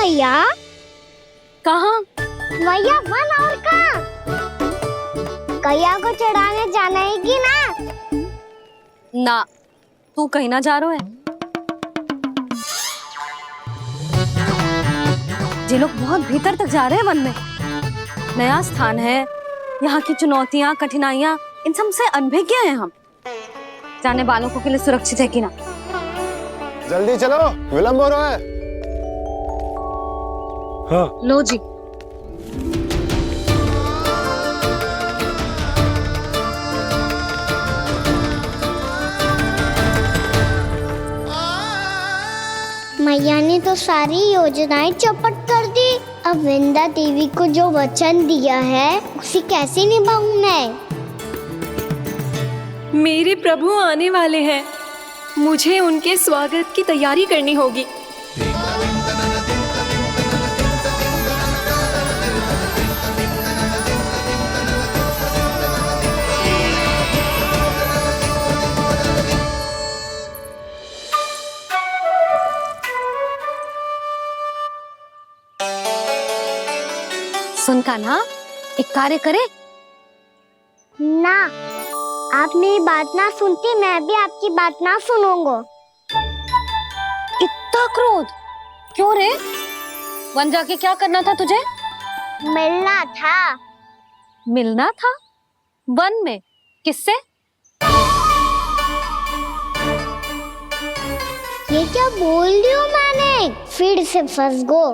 मैया? कहाँ? मैया वन और कहाँ? कैया को चढ़ाने जाना है कि ना? ना, तू कहीं ना जा रहा है। ये लोग बहुत भीतर तक जा रहे हैं वन में। नया स्थान है, यहाँ की चुनौतियाँ, कठिनाइयाँ, इन सब से अनभिज्ञ हैं हम। जाने वालों के लिए सुरक्षित है कि ना? जल्दी चलो, विलंब हो रहा है। हाँ। लो जी। मैया ने तो सारी योजनाएं चौपट कर दी। अब विंदा देवी को जो वचन दिया है उसे कैसे निभाऊं मैं? मेरे प्रभु आने वाले हैं, मुझे उनके स्वागत की तैयारी करनी होगी। सुन कान्हा, एक कार्य करे ना, आप मेरी बात ना सुनती, मैं भी आपकी बात ना सुनूंगा। इतना क्रोध क्यों रे? वन जाके क्या करना था तुझे? मिलना था। मिलना था? वन में किससे? ये क्या बोल रही हूँ मैंने? फिर से फंस गो।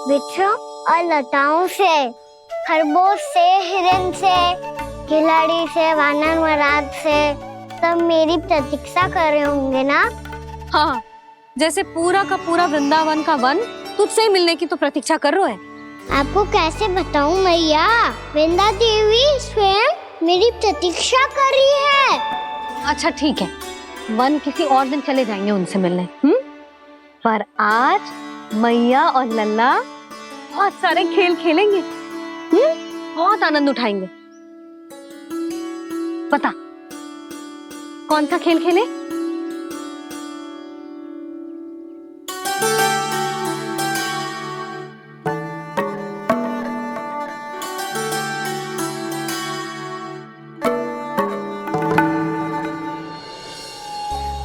बिच्छू और लताओं से, खरगोश से, हिरन से, खिलाड़ी से, वानर महाराज से, सब मेरी प्रतीक्षा कर रहे होंगे ना? हाँ, जैसे पूरा का पूरा वृंदावन का वन तुझसे ही मिलने की तो प्रतीक्षा कर रहा है। आपको कैसे बताऊं मैया? वृंदा देवी स्वयं मेरी प्रतीक्षा कर रही है। अच्छा ठीक है, वन किसी और दिन चले जाएंगे उनसे मिलने। पर आज मैया और लल्ला बहुत सारे खेल खेलेंगे। बहुत आनंद उठाएंगे। पता कौन सा खेल खेले?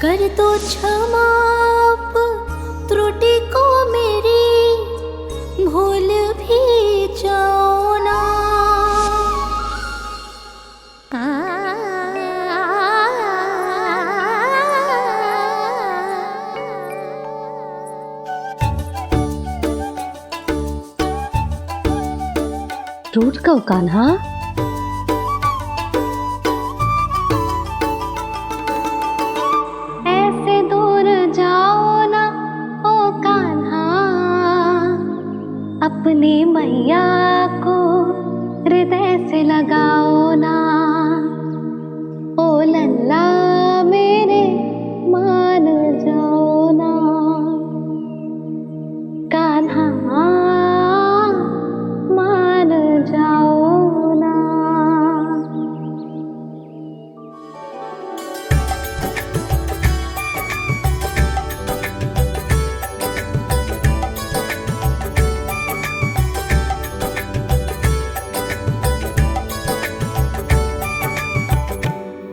कर दो क्षमा त्रुटि को मेरी, भूल भी जाओ ना। टूट कब कान्हा? ऐसे दूर जाओ ना ओ कान्हा, अपनी मैया को हृदय से लगाओ ना। ओ लल्ला मेरे मान जाओ ना, कान्हा मान जाओ ना।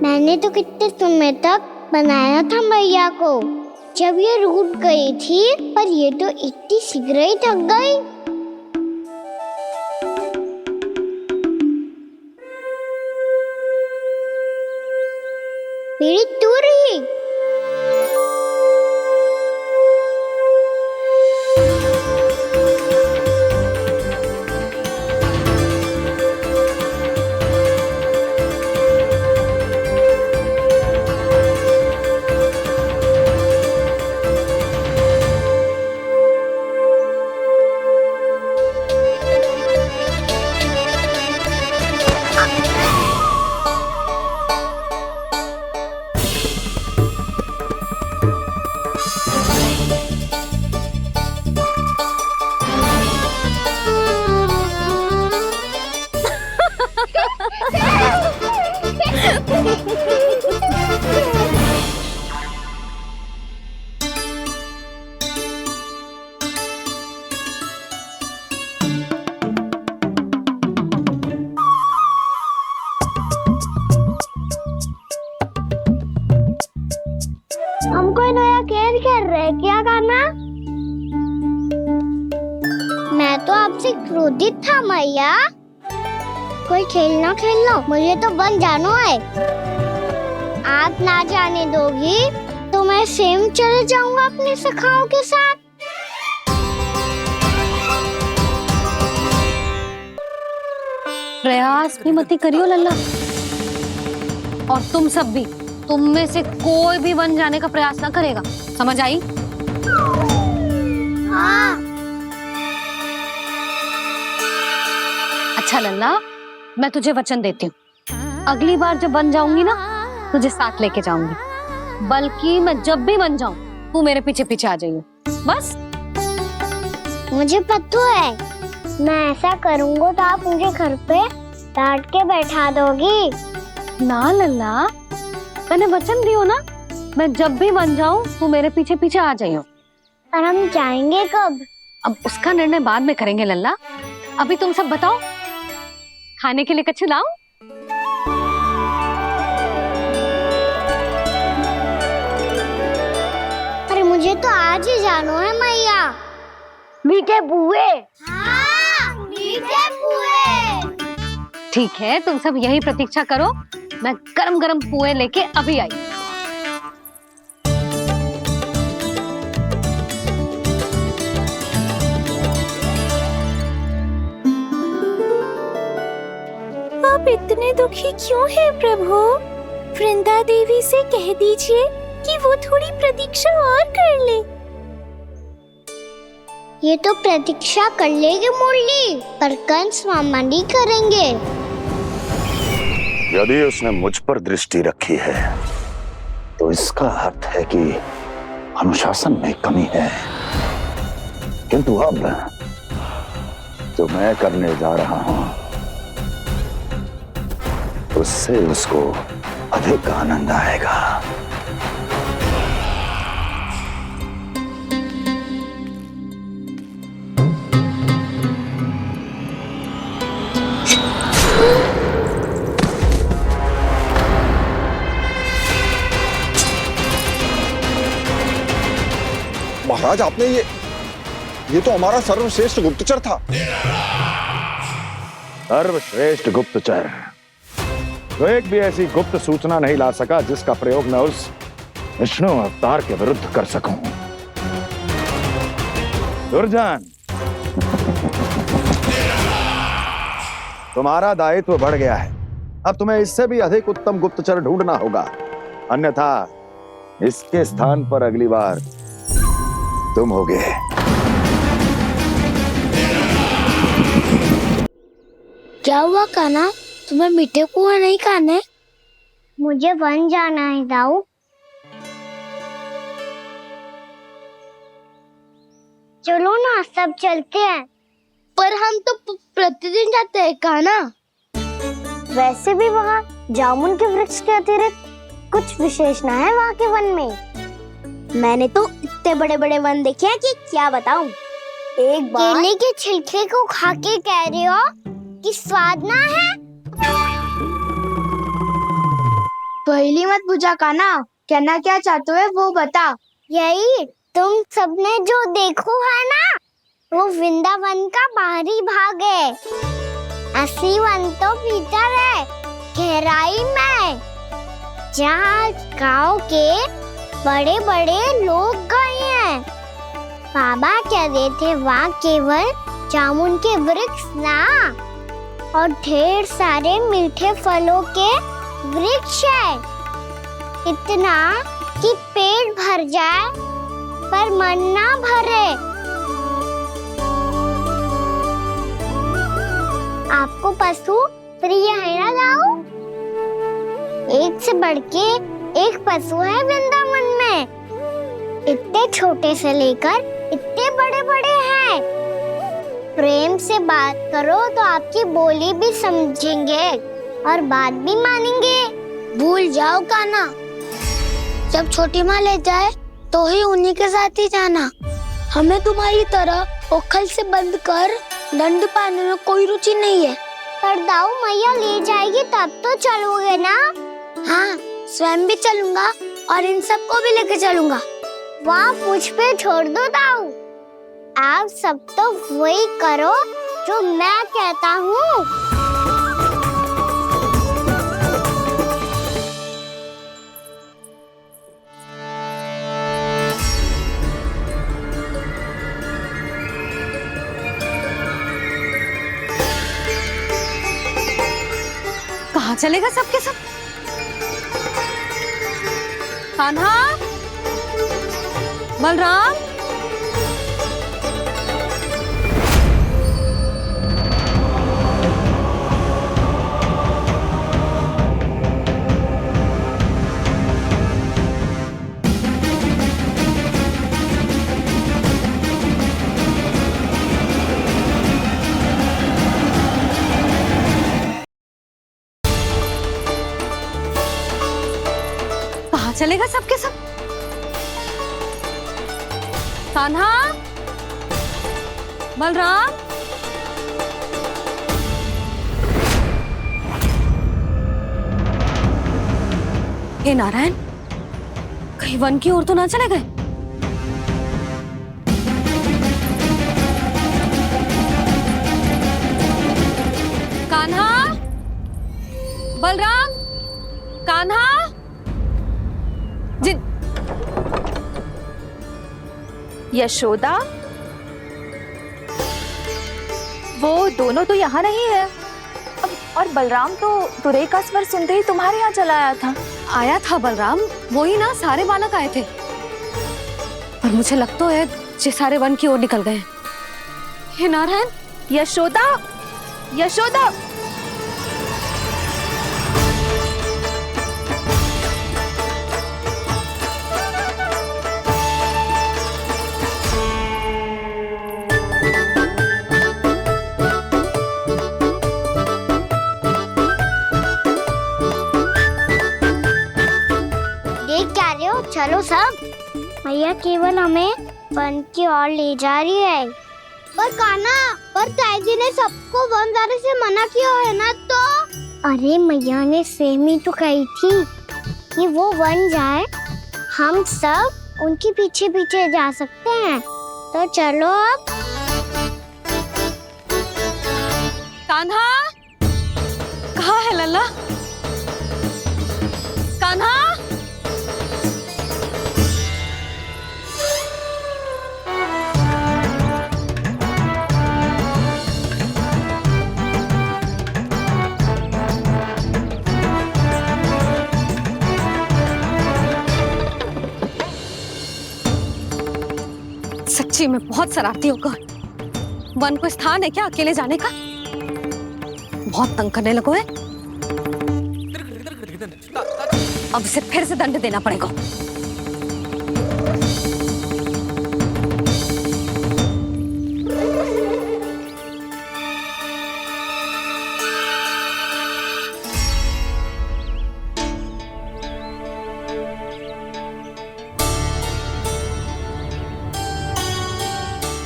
मैंने तो कितने समय तक बनाया था मैया को, जब ये रूठ गई थी, पर ये तो इतनी शीघ्र ही थक गई। मेरी दूर ही। भैया खेल खेल रहे क्या कान्हा? मैं तो आपसे क्रोधित था मैया। कोई खेलना खेल लो, मुझे तो बन जाना है। आप ना जाने दोगी तो मैं सेम चले जाऊंगा अपने सखाओं के साथ। प्रयास भी मत करियो लल्ला, और तुम सब भी, तुम में से कोई भी वन जाने का प्रयास ना करेगा, समझ आई? हाँ। अच्छा लल्ला, मैं तुझे वचन देती हूँ, अगली बार जब बन जाऊंगी ना, तुझे साथ लेके जाऊंगी। बल्कि मैं जब भी बन जाऊं, तू मेरे पीछे पीछे आ जाइयो, बस। मुझे पता है, मैं ऐसा करूंगा तो आप मुझे घर पे डांट के बैठा दोगी। ना लल्ला, मैंने वचन दियो ना, मैं जब भी बन जाऊं, तू मेरे पीछे पीछे आ जाइयो। और हम जाएंगे कब? अब उसका निर्णय बाद में करेंगे लल्ला। अभी तुम सब बताओ, खाने के लिए कुछ लाऊं? अरे मुझे तो आज ही जाना है मैया। मीठे पुए। हाँ, मीठे पुए। ठीक है, तुम सब यही प्रतीक्षा करो, मैं गरम गरम पुए लेके अभी आई। आप इतने दुखी क्यों हैं प्रभु? वृंदा देवी से कह दीजिए कि वो थोड़ी प्रतीक्षा और कर ले। ये तो प्रतीक्षा कर लेगी मुरली, पर कंस मामा नहीं करेंगे। यदि उसने मुझ पर दृष्टि रखी है तो इसका अर्थ है कि अनुशासन में कमी है। किंतु अब जो मैं करने जा रहा हूं उससे उसको अधिक आनंद आएगा। महाराज, आपने ये तो हमारा सर्वश्रेष्ठ गुप्तचर था। सर्वश्रेष्ठ गुप्तचर तो एक भी ऐसी गुप्त सूचना नहीं ला सका जिसका प्रयोग मैं उस विष्णु अवतार के विरुद्ध कर सकूं। दुर्जन, तुम्हारा दायित्व बढ़ गया है। अब तुम्हें इससे भी अधिक उत्तम गुप्तचर ढूंढना होगा, अन्यथा इसके स्थान पर अगली बार तुम होगे। क्या हुआ कान्हा, तुम्हें मीठे पुआ नहीं खाने? मुझे वन जाना है दाऊ। चलो ना, सब चलते हैं। पर हम तो प्रतिदिन जाते हैं कान्हा। वैसे भी वहाँ जामुन के वृक्ष के अतिरिक्त कुछ विशेष ना है वहाँ के वन में। मैंने तो इतने बड़े बड़े वन देखे हैं कि क्या बताऊं। एक बार केले के छिलके को खा के कह रही हो कि स्वाद ना है? पहली मत पूछा कान्हा, कहना क्या चाहते हो वो बता। यही तुम सबने जो देखो है ना, वो वृंदावन का बाहरी भाग है। असली वन तो भीतर है, गहराई में, जहाँ गांव के बड़े बड़े लोग गए हैं। बाबा कह रहे थे वहाँ केवल जामुन के वृक्ष ना, और ढेर सारे मीठे फलों के वृक्ष है। इतना कि पेट भर जाए पर मन ना भरे। आपको पशु प्रिय है ना दाऊ? एक से बढ़ के एक पशु है वृंदावन में। इतने छोटे से लेकर इतने बड़े बड़े हैं। प्रेम से बात करो तो आपकी बोली भी समझेंगे और बात भी मानेंगे। भूल जाओ कान्हा, जब छोटी माँ ले जाए तो ही उन्हीं के साथ ही जाना। हमें तुम्हारी तरह ओखल से बंद कर दंड पाने में कोई रुचि नहीं है। पर दाऊ मैया ले जाएगी तब तो चलोगे ना? हाँ, स्वयं भी चलूंगा और इन सबको भी लेके चलूंगा। वहाँ मुझ पे छोड़ दो ताऊ। आप सब तो वही करो जो मैं कहता हूँ। कहाँ चलेगा सबके सब? कान्हा, बलराम, कहाँ चलेगा सबके सब? कान्हा, बलराम, हे नारायण, कहीं वन की ओर तो ना चले गए? कान्हा, बलराम, कान्हा, जिन यशोदा, वो दोनों तो यहाँ नहीं है। और बलराम तो तुरई का स्वर सुनते ही तुम्हारे यहाँ चला आया था। बलराम, वही ना सारे बालक आए थे। पर मुझे लगता है ये सारे वन की ओर निकल गए। हे नारायण, यशोदा, यशोदा, देख क्या रहे हो? चलो सब। भैया केवल हमें वन की ओर ले जा रही है। पर कान्हा, पर ताईजी ने सबको वन जाने से मना किया है ना तो? अरे मैया ने सेम ही तो कही थी कि वो वन जाए, हम सब उनके पीछे पीछे जा सकते हैं। तो चलो अब। कान्हा, कहाँ है लल्ला? कान्हा, सच्ची में बहुत शरारती होकर वन को स्थान है क्या अकेले जाने का? बहुत तंग करने लगो है। अब इसे फिर से दंड देना पड़ेगा।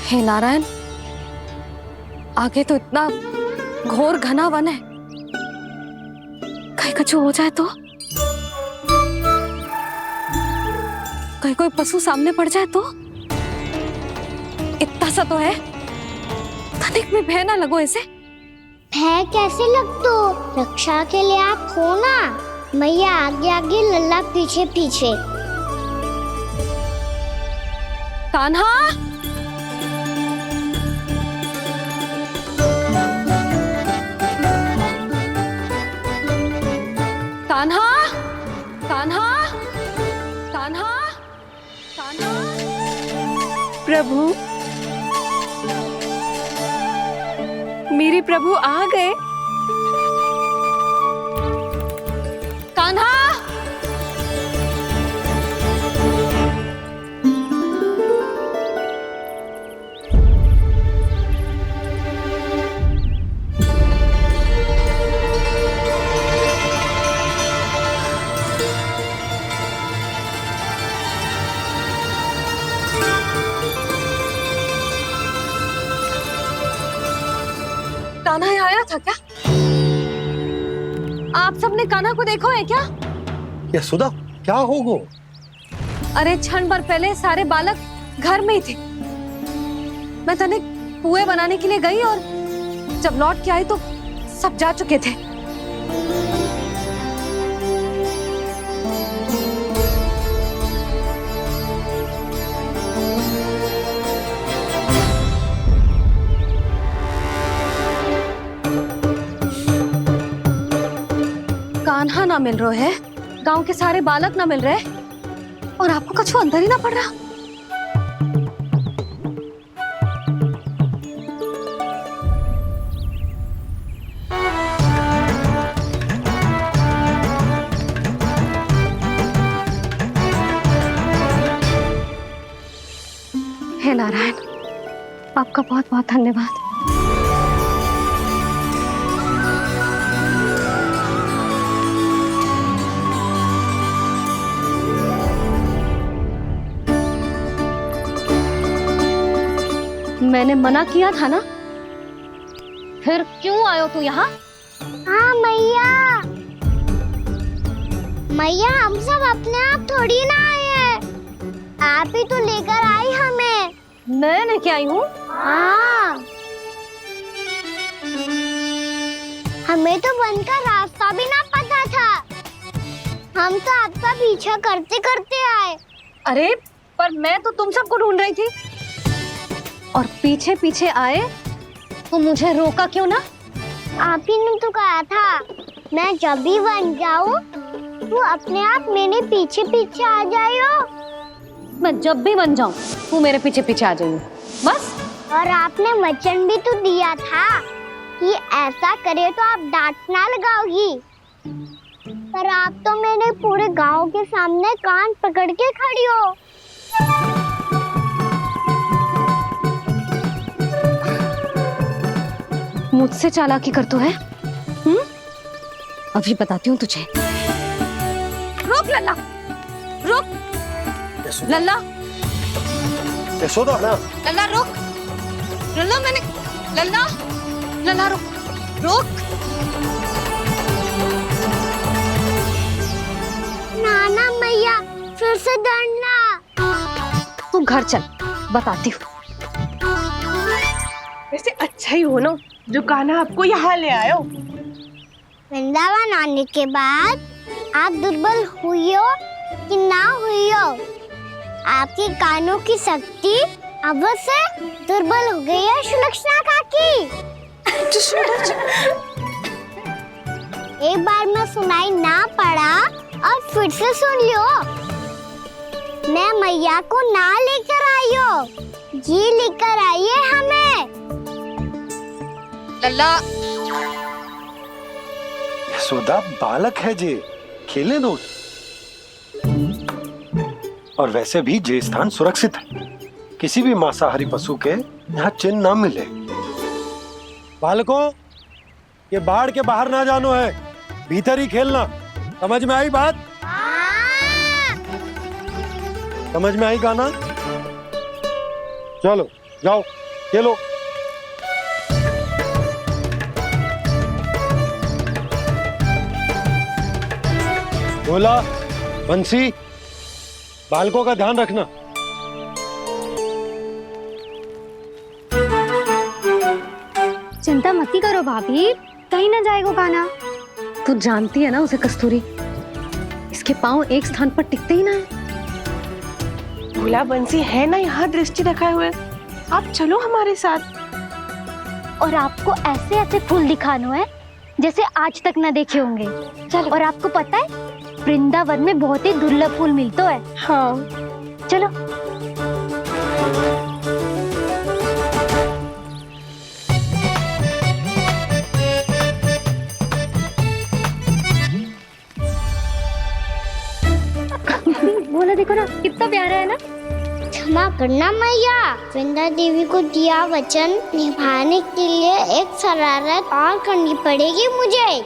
हे नारायण, आगे तो इतना घोर घना वन है, कहीं कुछ हो जाए तो? कहीं कोई पशु सामने पड़ जाए तो? इतना सा तो है, तनिक में भय ना लगो इसे। भय कैसे लग तो? रक्षा के लिए आप हो ना। मैया आगे आगे, लल्ला पीछे पीछे। कान्हा, कान्हा, कान्हा, कान्हा, कान्हा। प्रभु, मेरे प्रभु आ गए। कान्हा, कान्हा यहाँ आया था क्या? आप सबने कान्हा को देखो है क्या? यशोदा, क्या होगो? अरे क्षण भर पहले सारे बालक घर में ही थे। मैं तने कुएं बनाने के लिए गई और जब लौट के आई तो सब जा चुके थे। कान्हा ना मिल रहे है, गांव के सारे बालक ना मिल रहे और आपको कछु अंदर ही ना पड़ रहा। हे नारायण, आपका बहुत बहुत धन्यवाद। मैंने मना किया था ना, फिर क्यों आयो तू यहाँ? हाँ मैया, मैया हम सब अपने आप थोड़ी ना आए हैं, आप ही तो लेकर आई हमें। मैं लेके आई हूँ? हाँ, हमें तो वन का रास्ता भी ना पता था, हम तो आपका पीछा करते करते आए। अरे पर मैं तो तुम सबको ढूंढ रही थी और पीछे पीछे आए तो मुझे रोका क्यों ना? आप ही ने तो कहा था मैं जब भी बन जाऊं तो अपने आप मेरे पीछे पीछे आ जाइयो। मैं जब भी बन जाऊं तू मेरे पीछे पीछे आ जाइयो बस। और आपने वचन भी तो दिया था कि ऐसा करे तो आप डांट ना लगाओगी, पर आप तो मेरे पूरे गांव के सामने कान पकड़ के खड़ी हो। मुझसे चालाकी कर तो है? अभी बताती हूँ तुझे। रुक लल्ला, रुक लल्ला, यशोदा ना, लल्ला रुक, लल्ला मैंने, लल्ला, लल्ला रुक, रुक। नाना मैया फिर से डरना। तू घर चल, बताती हूँ। वैसे अच्छा ही हो ना जो कान्हा आपको यहाँ ले आयो। वृंदावन आने के बाद आप दुर्बल हुई हो कि ना हुई हो, आपके कानों की शक्ति अब से दुर्बल हो गई है सुलक्षणा काकी। एक बार में सुनाई ना पड़ा और फिर से सुन लो। मैं मैया को ना लेकर आई हो, जी लेकर आई है हमें। लल्ला, यशोदा बालक है जे, खेलने दो। और वैसे भी ये स्थान सुरक्षित है, किसी भी मांसाहारी पशु के यहाँ चिन्ह ना मिले। बालकों, ये बाढ़ के बाहर ना जानो है, भीतर ही खेलना। समझ में आई बात? समझ में आई गाना? चलो जाओ खेलो। भोला, बंसी, बालकों का ध्यान रखना। चिंता मती करो भाभी, कहीं ना जाएगा कान्हा। तू जानती है ना उसे कस्तूरी, इसके पांव एक स्थान पर टिकते ही ना है। भोला बंसी है ना यहाँ दृष्टि रखाए हुए, आप चलो हमारे साथ। और आपको ऐसे ऐसे फूल दिखानो है जैसे आज तक न देखे होंगे। चलो। और आपको पता है वृंदावन में बहुत ही दुर्लभ फूल मिलते हैं। हाँ चलो। बोला देखो ना कितना प्यारा है ना। क्षमा करना मैया, वृंदा देवी को दिया वचन निभाने के लिए एक शरारत और करनी पड़ेगी मुझे।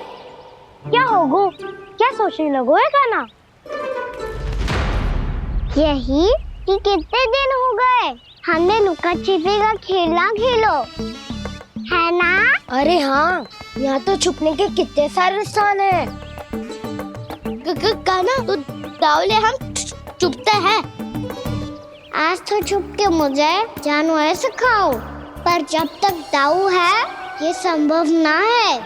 क्या होगो? क्या सोचने लगो है कान्हा? यही कि कितने दिन हो गए हमने लुका छिपी का खेलना खेलो, है ना? अरे हाँ, यहाँ तो छुपने के कितने सारे स्थान है। कान्हा, तो दावले हम चुपते हैं। आज तो छुप के मुझे जानवर सिखाओ, पर जब तक दाऊ है ये संभव ना है।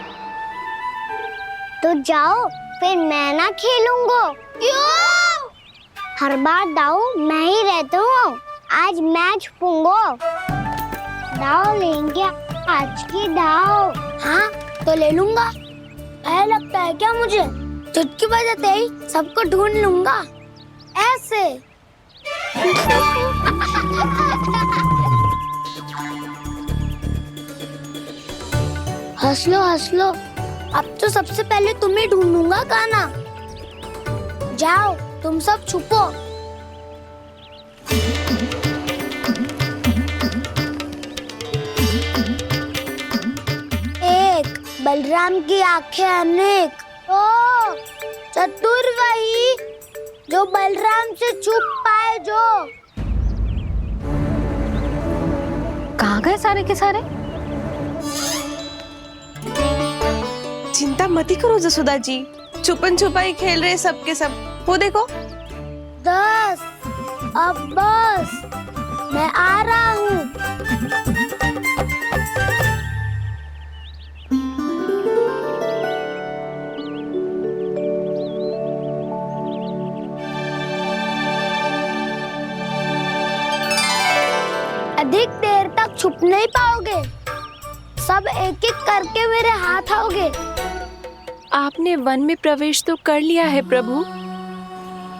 तो जाओ, फिर मैं ना खेलूंगा। क्यों? हर बार दाऊ मैं ही रहता हूँ, आज मैं छुपूंगा। दाऊ लेंगे आज की दाऊ। हाँ तो ले लूंगा। ऐसा लगता है क्या मुझे? चुटकी बजाते ही सबको ढूंढ लूंगा ऐसे। हंस लो, अब तो सबसे पहले तुम्हें ढूंढूंगा काना। जाओ तुम सब छुपो। एक बलराम की आंखें अनेक। ओ चतुर वही जो बलराम से छुप पाए। जो कहाँ गए सारे के सारे? चिंता मत करो जसोदा जी, छुपन छुपाई खेल रहे सबके सब। वो देखो 10 अब बस, मैं आ रहा हूँ। अधिक देर तक छुप नहीं पाओगे, सब एक एक करके मेरे हाथ आओगे। आपने वन में प्रवेश तो कर लिया है प्रभु,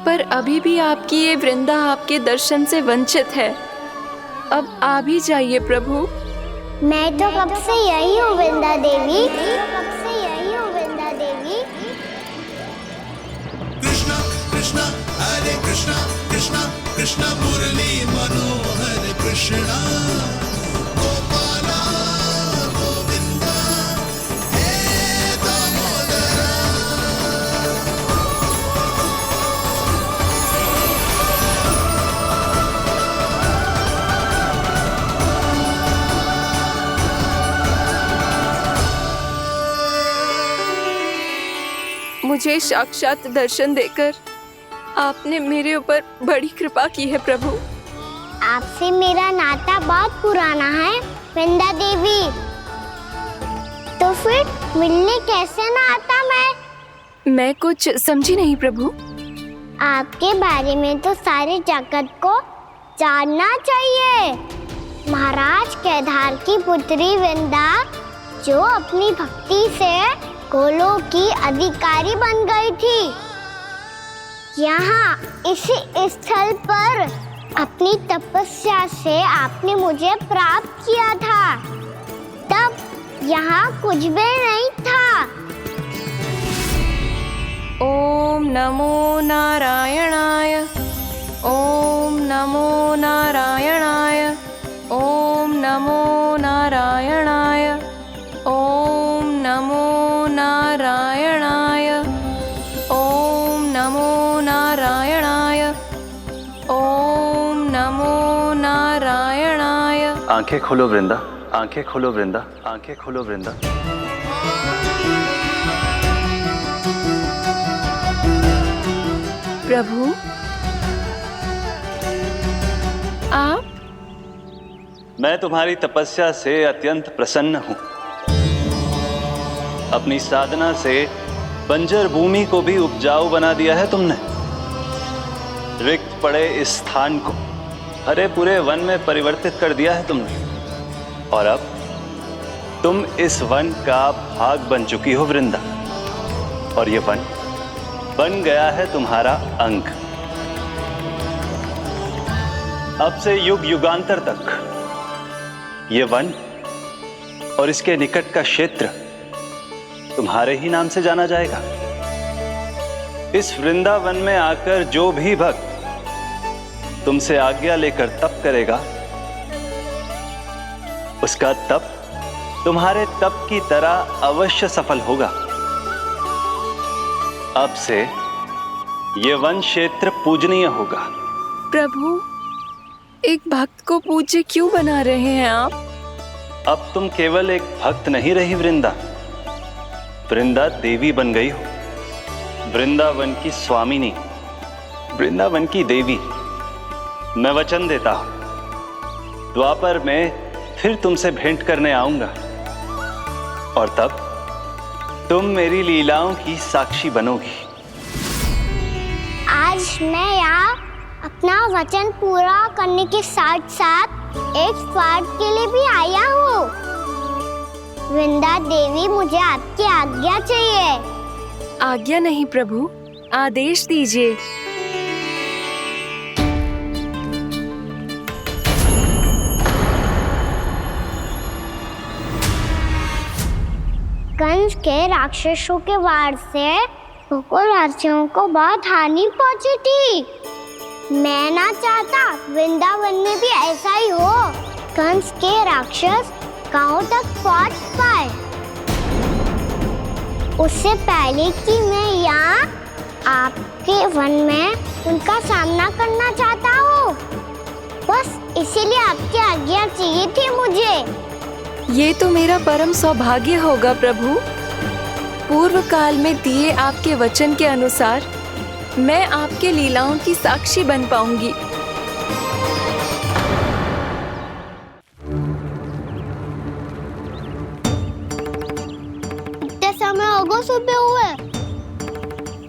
पर अभी भी आपकी ये वृंदा आपके दर्शन से वंचित है। अब आप ही जाइए प्रभु। मैं तो कब से यही हूँ वृंदा देवी। कृष्णा कृष्णा हरे कृष्णा कृष्णा कृष्णा मुरली मनोहर कृष्णा गोपाला गोविंदा हे दामोदरा। मुझे साक्षात दर्शन देकर आपने मेरे ऊपर बड़ी कृपा की है प्रभु। आपसे मेरा नाता बहुत पुराना है वृंदा देवी, तो फिर मिलने कैसे ना आता मैं कुछ समझी नहीं प्रभु। आपके बारे में तो सारे जगत को जानना चाहिए। महाराज केदार की पुत्री वृंदा जो अपनी भक्ति से गोलों की अधिकारी बन गई थी, यहाँ इसी स्थल पर अपनी तपस्या से आपने मुझे प्राप्त किया था। तब यहाँ कुछ भी नहीं था। ओम नमो नारायणाय, ओम नमो नारायणाय, ओम नमो नारायणाय, ओम नमो नारायणाय, ओम नमो नारायणाय, ओम नमो नारायणाय। आंखें खोलो वृंदा, आंखें खोलो वृंदा, आंखें खोलो वृंदा। प्रभु आप? मैं तुम्हारी तपस्या से अत्यंत प्रसन्न हूं। अपनी साधना से बंजर भूमि को भी उपजाऊ बना दिया है तुमने। रिक्त पड़े इस स्थान को हरे पूरे वन में परिवर्तित कर दिया है तुमने। और अब तुम इस वन का भाग बन चुकी हो वृंदा, और ये वन बन गया है तुम्हारा अंग। अब से युग युगांतर तक ये वन और इसके निकट का क्षेत्र तुम्हारे ही नाम से जाना जाएगा। इस वृंदावन में आकर जो भी भक्त तुमसे आज्ञा लेकर तप करेगा, उसका तप तुम्हारे तप की तरह अवश्य सफल होगा। अब से ये वन क्षेत्र पूजनीय होगा। प्रभु एक भक्त को पूज्य क्यों बना रहे हैं आप? अब तुम केवल एक भक्त नहीं रही वृंदा, वृंदा देवी बन गई हो। वृंदावन की स्वामिनी, वृंदावन की देवी। मैं वचन देता हूं, द्वापर में फिर तुमसे भेंट करने आऊंगा और तब तुम मेरी लीलाओं की साक्षी बनोगी। आज मैं यहाँ अपना वचन पूरा करने के साथ साथ एक स्वार्थ के लिए भी आया हूँ। वृंदा देवी, मुझे आपकी आज्ञा चाहिए। आज्ञा नहीं प्रभु, आदेश दीजिए। कंस के राक्षसों के वार से गोकुलवासियों को बहुत हानि पहुंची थी। मैं ना चाहता वृंदावन में भी ऐसा ही हो। कंस के राक्षस गांव तक पहुंच पाए, उससे पहले कि मैं यहाँ आपके वन में उनका सामना करना चाहता हूँ। बस इसीलिए आपकी आज्ञा चाहिए थी मुझे। ये तो मेरा परम सौभाग्य होगा प्रभु। पूर्व काल में दिए आपके वचन के अनुसार मैं आपके लीलाओं की साक्षी बन पाऊंगी। इतने समय होगा सुबह हुए,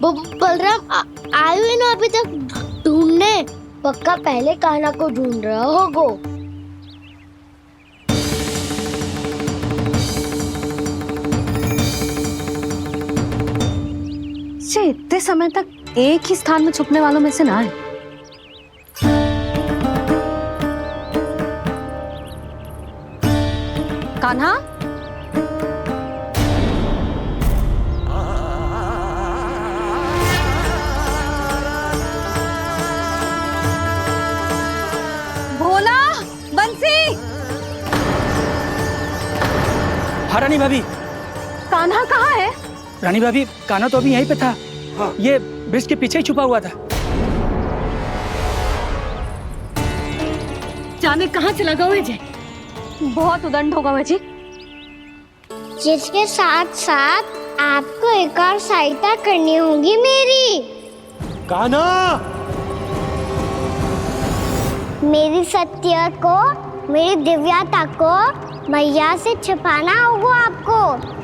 बलराम आए हुए ना अभी तक ढूंढने। पक्का पहले कान्हा को ढूंढ रहा होगा। इतने समय तक एक ही स्थान में छुपने वालों में से ना है। कान्हा, भोला, बंसी। हाँ रानी भाभी। कान्हा कहाँ है? रानी भाभी, कान्हा तो अभी यहीं पे था। हाँ। ये ब्रिज के पीछे ही छुपा हुआ था। जाने कहाँ चला गया है? बहुत उदंड होगा जी। जिसके साथ साथ आपको एक और सहायता करनी होगी मेरी। कान्हा, मेरी सत्य को, मेरी दिव्यता को मैया से छिपाना होगा आपको।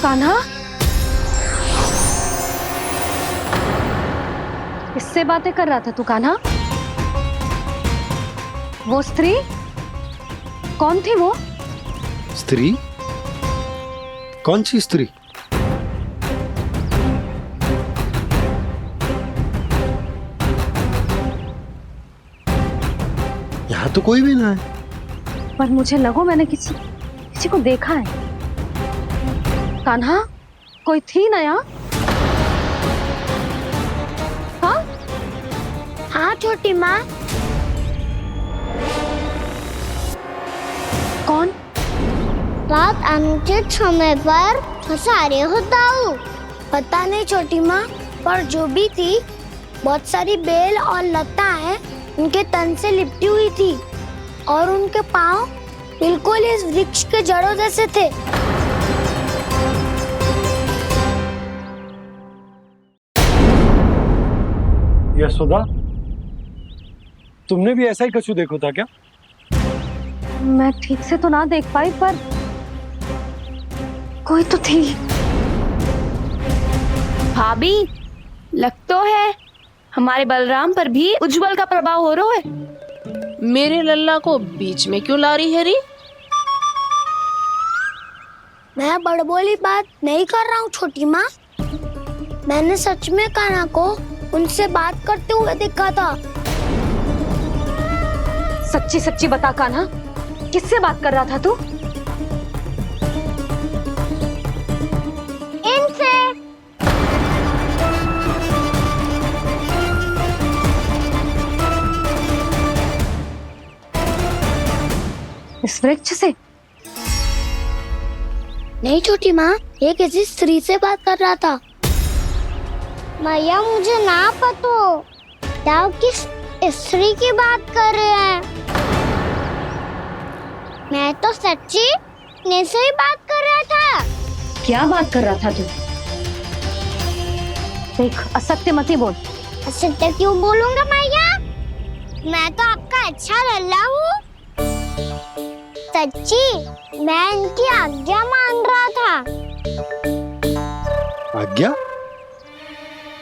कान्हा, किससे बातें कर रहा था तू कान्हा? वो स्त्री कौन थी? वो स्त्री? कौन सी स्त्री? यहाँ तो कोई भी ना है। पर मुझे लगो मैंने किसी को देखा है। कान्हा, कोई थी ना यहाँ? हाँ? हाँ छोटी माँ। कौन? रात अनुचित समय पर फंसारे होता हूँ। पता नहीं छोटी माँ, पर जो भी थी, बहुत सारी बेल और लता है उनके तन से लिपटी हुई थी और उनके पाँव बिल्कुल इस वृक्ष के जड़ों जैसे थे। यशोदा, तुमने भी ऐसा ही कछु देखो था क्या? मैं ठीक से तो ना देख पाई, पर कोई तो थी। भाभी, लग तो है हमारे बलराम पर भी उज्जवल का प्रभाव हो रहा है। मेरे लल्ला को बीच में क्यों ला रही है री? मैं बड़बोली बात नहीं कर रहा हूँ छोटी माँ। मैंने सच में कान्हा को उनसे बात करते हुए देखा था। सच्ची सच्ची बता कान्हा, किससे बात कर रहा था तू? इनसे। इस वृक्ष से? नहीं छोटी माँ, ये किसी स्त्री से बात कर रहा था। मैया, मुझे ना पता आप किस स्त्री की बात कर रहे हैं। मैं तो सच्ची ने से ही बात कर रहा था। क्या बात कर रहा था तू? देख, असत्य मत ही बोल। असत्य क्यों बोलूंगा मैया? मैं तो आपका अच्छा लल्ला हूँ। सच्ची, मैं इनकी आज्ञा मान रहा था। आज्ञा?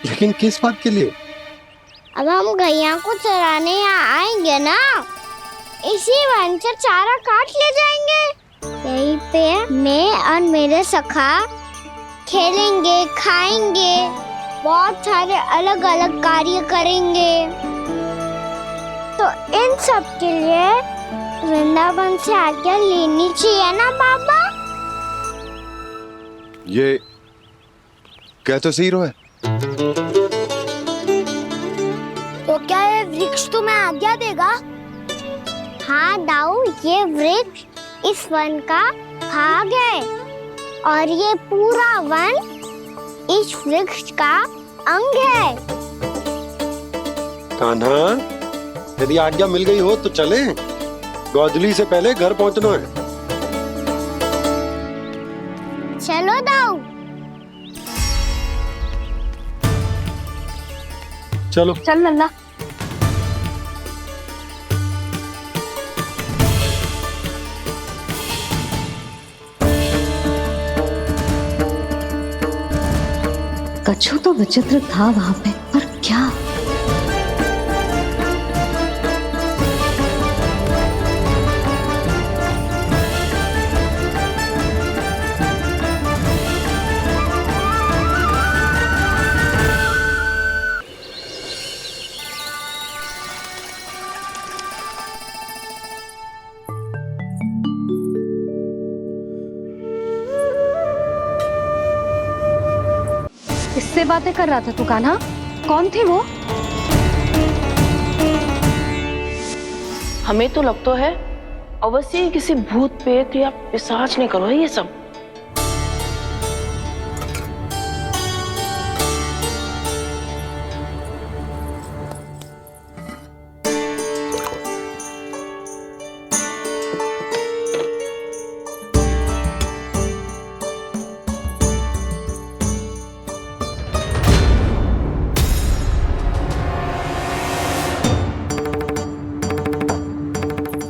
लेकिन किस बात के लिए? अब हम गैया को चराने यहाँ आएंगे ना, इसी वन से चारा काट ले जाएंगे। यहीं पे मैं और मेरे सखा खेलेंगे, खाएंगे, बहुत सारे अलग अलग कार्य करेंगे। तो इन सब के लिए वृंदावन से आज्ञा लेनी चाहिए ना बाबा? ये कह तो सही रहा है। तो क्या ये वृक्ष तुम्हें आज्ञा देगा? हाँ दाऊ, ये वृक्ष इस वन का भाग है और ये पूरा वन इस वृक्ष का अंग है। कान्हा, यदि आज्ञा मिल गई हो तो चले। गोधूली से पहले घर पहुंचना है। चलो दाऊ। चलो। चल लल्ला। कछु तो विचित्र था वहां पे, पर क्या? किससे बातें कर रहा था तू कान्हा? कौन थी वो? हमें तो लगता है अवश्य किसी भूत प्रेत या पिशाच ने करो है ये सब।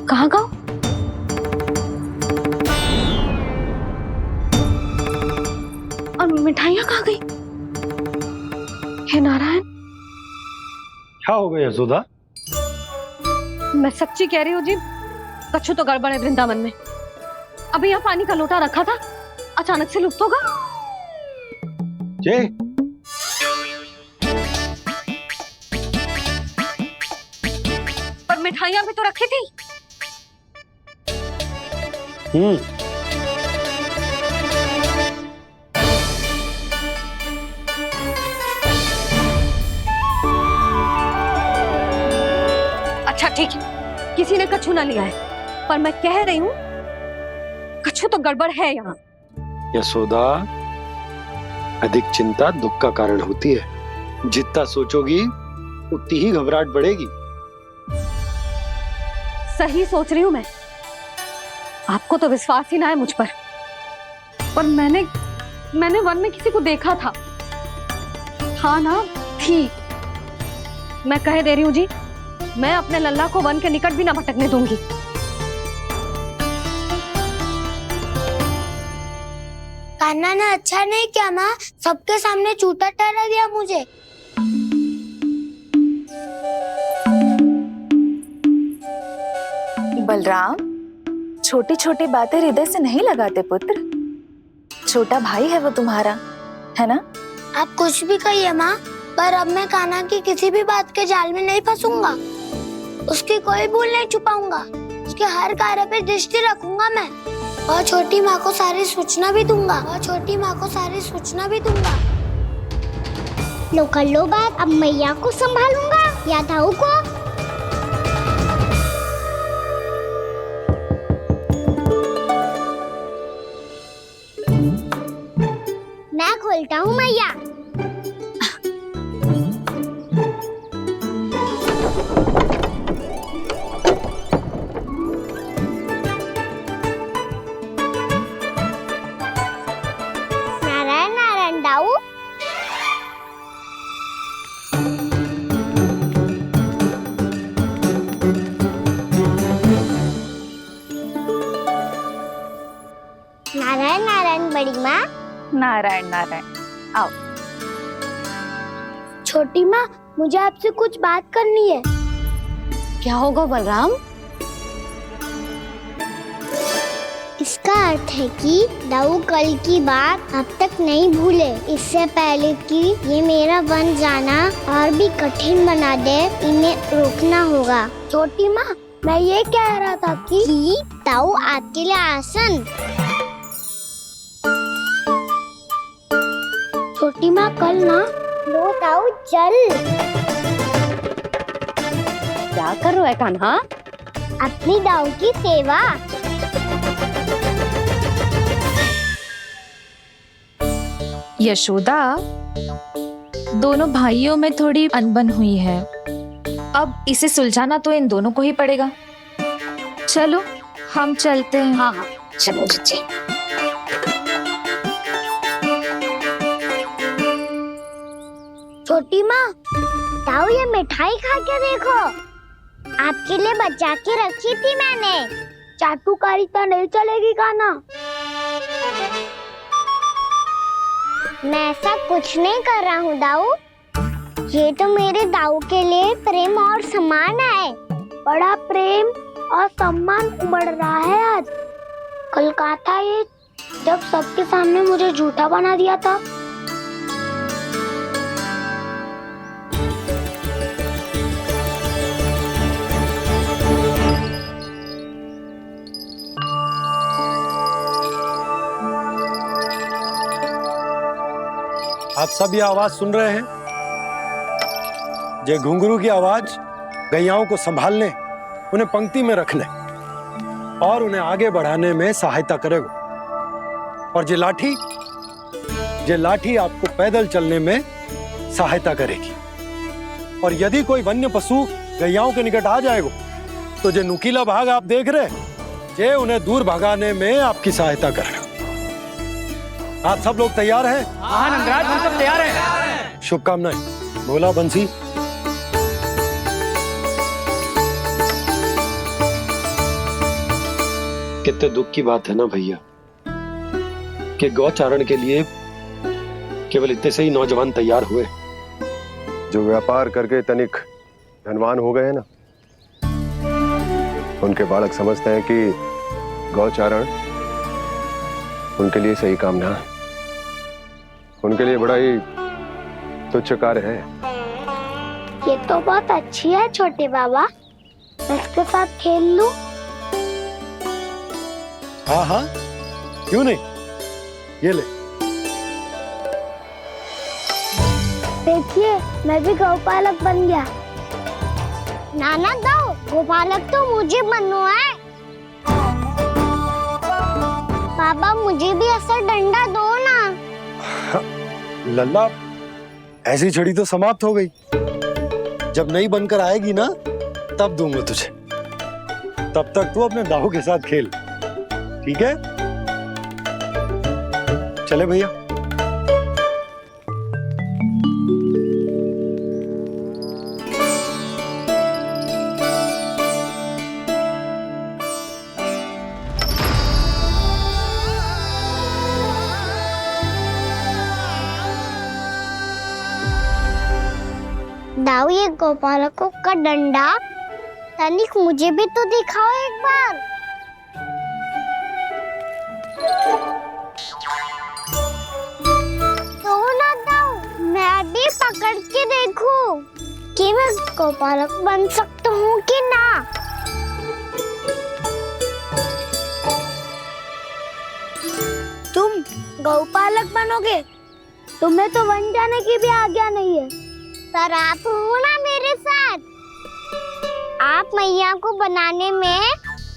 कहाँ गया? और मिठाइयाँ कहाँ गई? हे नारायण! क्या हो गया यशोदा? मैं सच्ची कह रही हूँ जी, कछु तो गड़बड़ है वृंदावन में। अभी यहाँ पानी का लोटा रखा था, अचानक से लुप्त होगा। जय, पर मिठाइयाँ भी तो रखी थी। अच्छा ठीक है, किसी ने कछु ना लिया है, पर मैं कह रही हूँ कछु तो गड़बड़ है यहाँ। यशोदा, अधिक चिंता दुख का कारण होती है। जितना सोचोगी उतनी ही घबराहट बढ़ेगी। सही सोच रही हूँ मैं। आपको तो विश्वास ही ना है मुझ पर मैंने वन में किसी को देखा था। हाँ ना, थी। मैं कह दे रही हूँ जी, मैं अपने लल्ला को वन के निकट भी ना भटकने दूंगी। कान्हा ने अच्छा नहीं किया माँ, सबके सामने झूठा ठहरा दिया मुझे। बलराम, छोटी छोटी बातें हृदय से नहीं लगाते पुत्र। छोटा भाई है वो तुम्हारा, है ना? आप कुछ भी कहिए माँ, पर अब मैं कान्हा की किसी भी बात के जाल में नहीं फंसूंगा। उसकी कोई भूल नहीं छुपाऊंगा। उसके हर कार्य पे दृष्टि रखूंगा मैं, और छोटी माँ को सारी सूचना भी दूंगा। लो कर लो बात, अब मैया को संभालूंगा या दाऊ को। मैं खोलता हूँ मैया। माँ। नारायण नारायण। आओ। छोटी माँ, मुझे आपसे कुछ बात करनी है। क्या होगा बलराम? इसका अर्थ है कि दाऊ कल की बात अब तक नहीं भूले। इससे पहले कि ये मेरा बन जाना और भी कठिन बना दे, इन्हें रोकना होगा। छोटी माँ, मैं ये कह रहा था कि दाऊ आपके लिए आसन। छोटी माँ, कल ना लो दाऊ चल। क्या कर रहा है कान्हा? अपनी दाऊ की सेवा। यशोदा, दोनों भाइयों में थोड़ी अनबन हुई है। अब इसे सुलझाना तो इन दोनों को ही पड़ेगा। चलो हम चलते हैं। हाँ हाँ, चलो बच्चे। छोटी माँ, दाऊ ये मिठाई खा के देखो। आपके लिए बचा के रखी थी मैंने। चाटुकारिता नहीं चलेगी कान्हा। मैं ऐसा कुछ नहीं कर रहा हूँ दाऊ। ये तो मेरे दाऊ के लिए प्रेम और सम्मान है। बड़ा प्रेम और सम्मान उमड़ रहा है आज। कल कहा था ये, जब सबके सामने मुझे झूठा बना दिया था। आप सब ये आवाज सुन रहे हैं? ये घुंघरू की आवाज गैयाओं को संभालने, उन्हें पंक्ति में रखने और उन्हें आगे बढ़ाने में सहायता करेगा। और ये लाठी आपको पैदल चलने में सहायता करेगी। और यदि कोई वन्य पशु गैयाओं के निकट आ जाएगा तो जो नुकीला भाग आप देख रहे हैं, ये उन्हें दूर भगाने में आपकी सहायता करेगा। आप सब लोग तैयार हैं? हाँ नंदराज, हम सब तैयार हैं। शुभकामनाएं। बोला बंसी। कितने दुख की बात है ना भैया कि गौचारण के लिए केवल इतने से ही नौजवान तैयार हुए। जो व्यापार करके तनिक धनवान हो गए ना, उनके बालक समझते हैं कि गौचारण उनके लिए सही काम ना है। उनके लिए बड़ा ही तुच्छ कार्य है। ये तो बहुत अच्छी है छोटे बाबा, इसके साथ खेल लूं? हाँ हाँ, क्यों नहीं, ये ले। देखिए, मैं भी गौपालक बन गया। नाना दो, गौपालक तो मुझे बनना है। बाबा मुझे भी ऐसा डंडा दो ना। लल्ला, ऐसी छड़ी तो समाप्त हो गई। जब नई बनकर आएगी ना, तब दूंगा तुझे। तब तक तू अपने दाऊ के साथ खेल, ठीक है? चले भैया। दाऊ, ये गोपालकों का डंडा तनिक मुझे भी तो दिखाओ एक बार। तो ना दाऊ, मैं भी पकड़ के देखूं कि मैं गोपालक बन सकता हूँ कि ना। तुम गौपालक बनोगे? तुम्हें तो वन जाने की भी आज्ञा नहीं है। पर आप हो ना मेरे साथ। आप मैया को बनाने में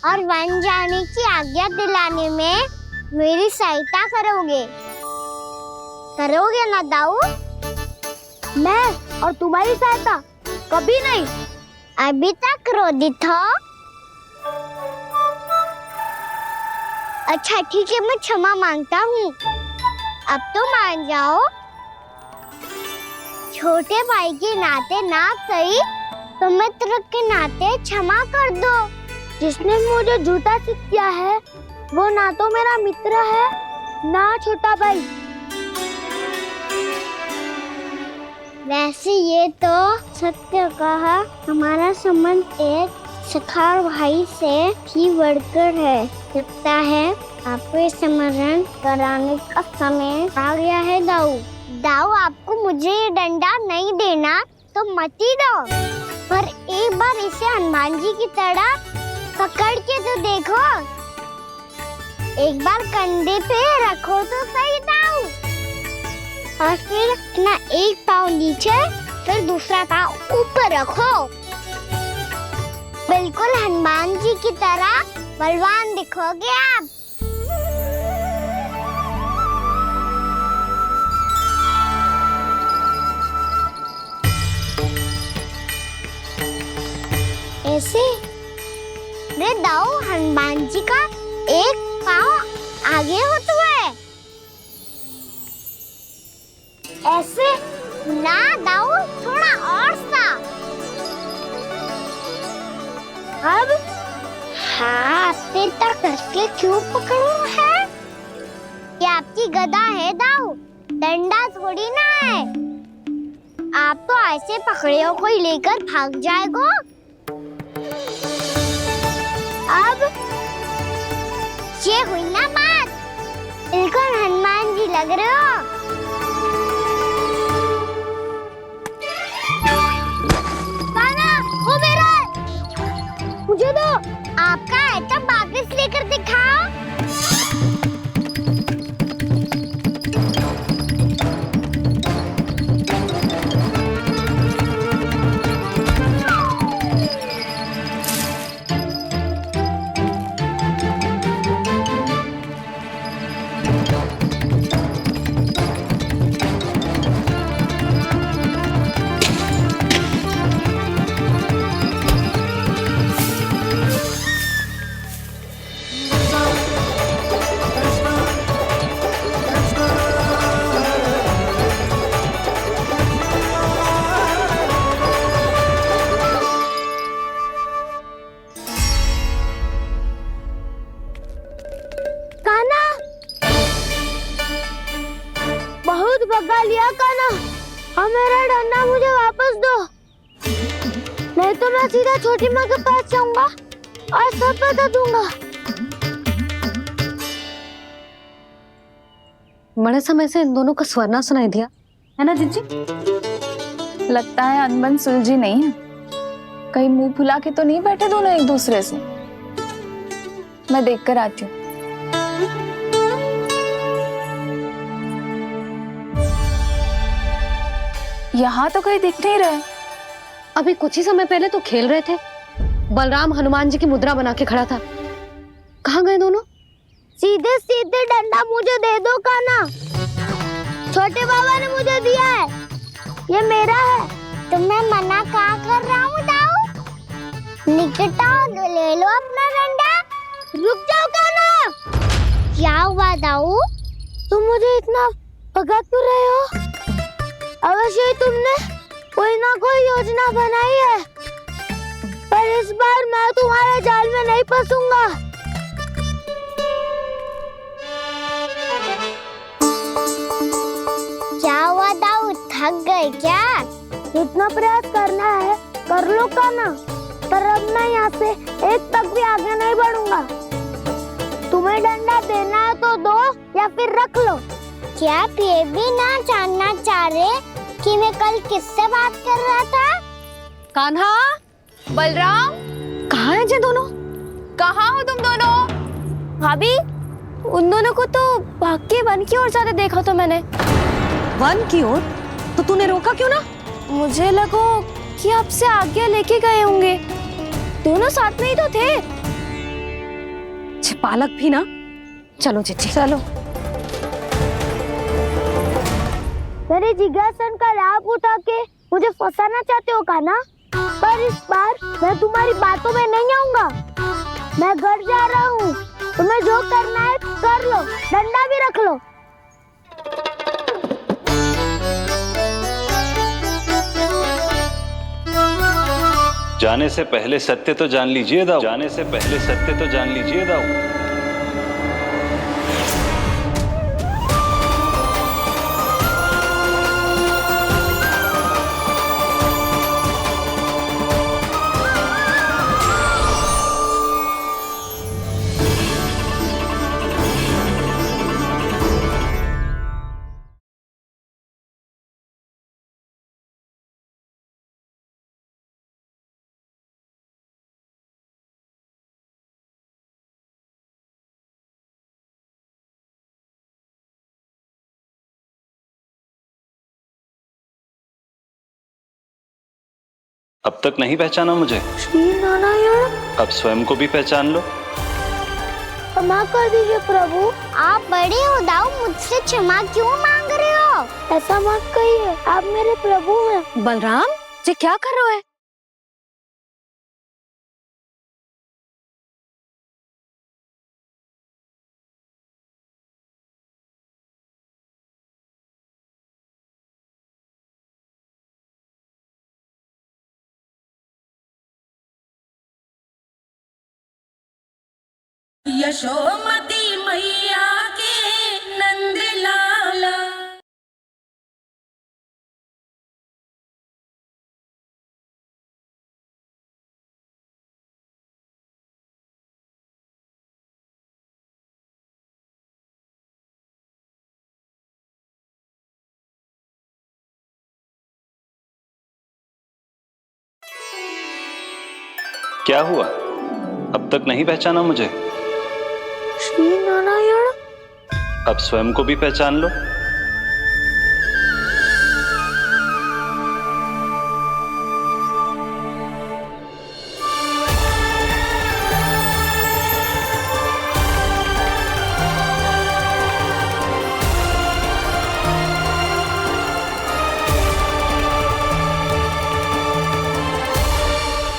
और वन जाने की आज्ञा दिलाने में मेरी सहायता करोगे ना दाऊ? मैं और तुम्हारी सहायता कभी नहीं। अभी तक क्रोधित हो? अच्छा ठीक है, मैं क्षमा मांगता हूँ। अब तो मान जाओ। छोटे भाई के नाते ना सही तो मित्र के नाते क्षमा कर दो। जिसने मुझे झूठा सिख किया है वो ना तो मेरा मित्र है ना छोटा भाई। वैसे ये तो सत्य कहा, हमारा संबंध एक सखा भाई से भी बढ़कर है। लगता है आपको स्मरण कराने का समय आ गया है दाऊ। दाऊ, आपको मुझे ये डंडा नहीं देना तो मत ही दो, पर एक बार इसे हनुमान जी की तरह पकड़ के तो देखो। एक बार कंधे पे रखो तो सही दाऊ, और फिर अपना एक पाँव नीचे फिर दूसरा पाँव ऊपर रखो। बिल्कुल हनुमान जी की तरह बलवान दिखोगे आप। ऐसे रे दाऊ, हनुमान जी का एक पाँव आगे होता है। ऐसे ना दाऊ, थोड़ा और सा। अब हाथ तक कसके क्यों पकड़ू है? ये आपकी गदा है दाऊ, डंडा थोड़ी ना है। आप तो ऐसे पकड़े हो कोई लेकर भाग जाएगा। अब ये हुई ना बात, बिल्कुल हनुमान जी लग रहे हो। कान्हा, वो मेरा है। मुझे दो। आपका आइटम वापस लेकर दिखाओ। बहुत भगा लिया कान्हा, अब मेरा डंडा मुझे वापस दो, नहीं तो मैं सीधा छोटी माँ के पास जाऊंगा और सब बता दूंगा। बड़े समय से इन दोनों का स्वर ना सुनाई दिया, है ना जीजी? लगता है अनबन सुलझी नहीं है। कहीं मुंह फुला के तो नहीं बैठे दोनों एक दूसरे से। मैं देखकर आती हूँ। यहाँ तो कहीं दिख नहीं रहे। अभी कुछ ही समय पहले तो खेल रहे थे। बलराम हनुमान जी की मुद्रा बना के खड़ा था। कहाँ गए दोनों? सीधे सीधे डंडा मुझे दे दो कान्हा, छोटे बाबा ने मुझे दिया है, ये मेरा है। तो मैं मना कहाँ कर रहा हूँ दाऊ? निकट आओ, ले लो अपना डंडा। रुक जाओ कान्हा। क्या हुआ दाऊ, तुम मुझे इतना भगा क्यों रहे हो? अवश्य ही तुमने कोई ना कोई योजना बनाई है, पर इस बार मैं तुम्हारे जाल में नहीं फंसूंगा। क्या हुआ दाऊ, थक गए क्या? इतना प्रयास करना है कर लो कान्हा, पर अब मैं यहाँ से एक तक भी आगे नहीं बढ़ूंगा। तुम्हें डंडा देना है तो दो या फिर रख लो। क्या आप ये भी ना जानना चाह रहे कि मैं कल किससे बात कर रहा था? कान्हा, बलराम, कहाँ हैं ये दोनों? कहाँ हो तुम दोनों? भाभी, उन दोनों को तो भाग के वन की ओर जाते देखा तो मैंने। वन की ओर? तो तूने रोका क्यों ना? मुझे लगा कि आपसे आगे लेके गए होंगे, दोनों साथ में ही तो थे। पालक भी ना। चलो जीजी चलो। मेरे जिज्ञासन का लाभ उठा के मुझे फंसाना चाहते हो कान्हा, पर इस बार मैं तुम्हारी बातों में नहीं आऊंगा। मैं घर जा रहा हूँ, तुम्हें जो करना है कर लो, डंडा भी रख लो। जाने से पहले सत्य तो जान लीजिए दाऊ। जाने से पहले सत्य तो जान लीजिए दाऊ। अब तक नहीं पहचाना मुझे? श्री नारायण। अब स्वयं को भी पहचान लो। क्षमा कर दीजिए प्रभु। आप बड़े उदाऊ मुझसे क्षमा क्यों मांग रहे हो? ऐसा मत कहिए, आप मेरे प्रभु हैं। बलराम, ये क्या कर रहे हो? यशोमती मैया के नंद लाला। क्या हुआ? अब तक नहीं पहचाना मुझे? श्री नारायण। अब स्वयं को भी पहचान लो।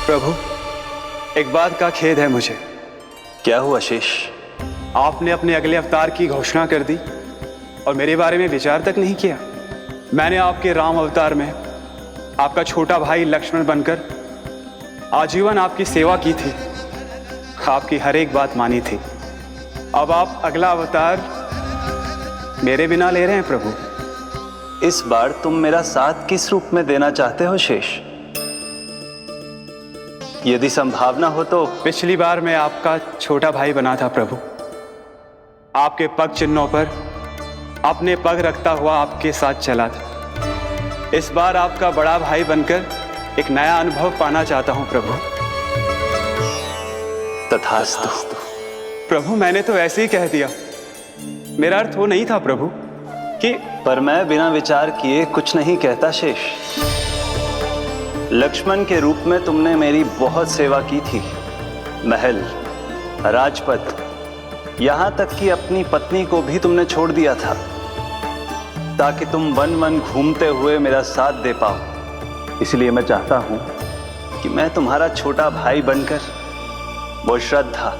प्रभु, एक बात का खेद है मुझे। क्या हुआ शेष? आपने अपने अगले अवतार की घोषणा कर दी और मेरे बारे में विचार तक नहीं किया। मैंने आपके राम अवतार में आपका छोटा भाई लक्ष्मण बनकर आजीवन आपकी सेवा की थी, आपकी हर एक बात मानी थी। अब आप अगला अवतार मेरे बिना ले रहे हैं प्रभु। इस बार तुम मेरा साथ किस रूप में देना चाहते हो शेष? यदि संभावना हो तो। पिछली बार मैं आपका छोटा भाई बना था प्रभु, आपके पग चिन्हों पर अपने पग रखता हुआ आपके साथ चला था। इस बार आपका बड़ा भाई बनकर एक नया अनुभव पाना चाहता हूं प्रभु। तथास्तु। प्रभु, मैंने तो ऐसे ही कह दिया, मेरा अर्थ वो नहीं था प्रभु कि। पर मैं बिना विचार किए कुछ नहीं कहता शेष। लक्ष्मण के रूप में तुमने मेरी बहुत सेवा की थी। महल, राजपथ, यहां तक कि अपनी पत्नी को भी तुमने छोड़ दिया था ताकि तुम वन वन घूमते हुए मेरा साथ दे पाओ। इसलिए मैं चाहता हूं कि मैं तुम्हारा छोटा भाई बनकर वो श्रद्धा,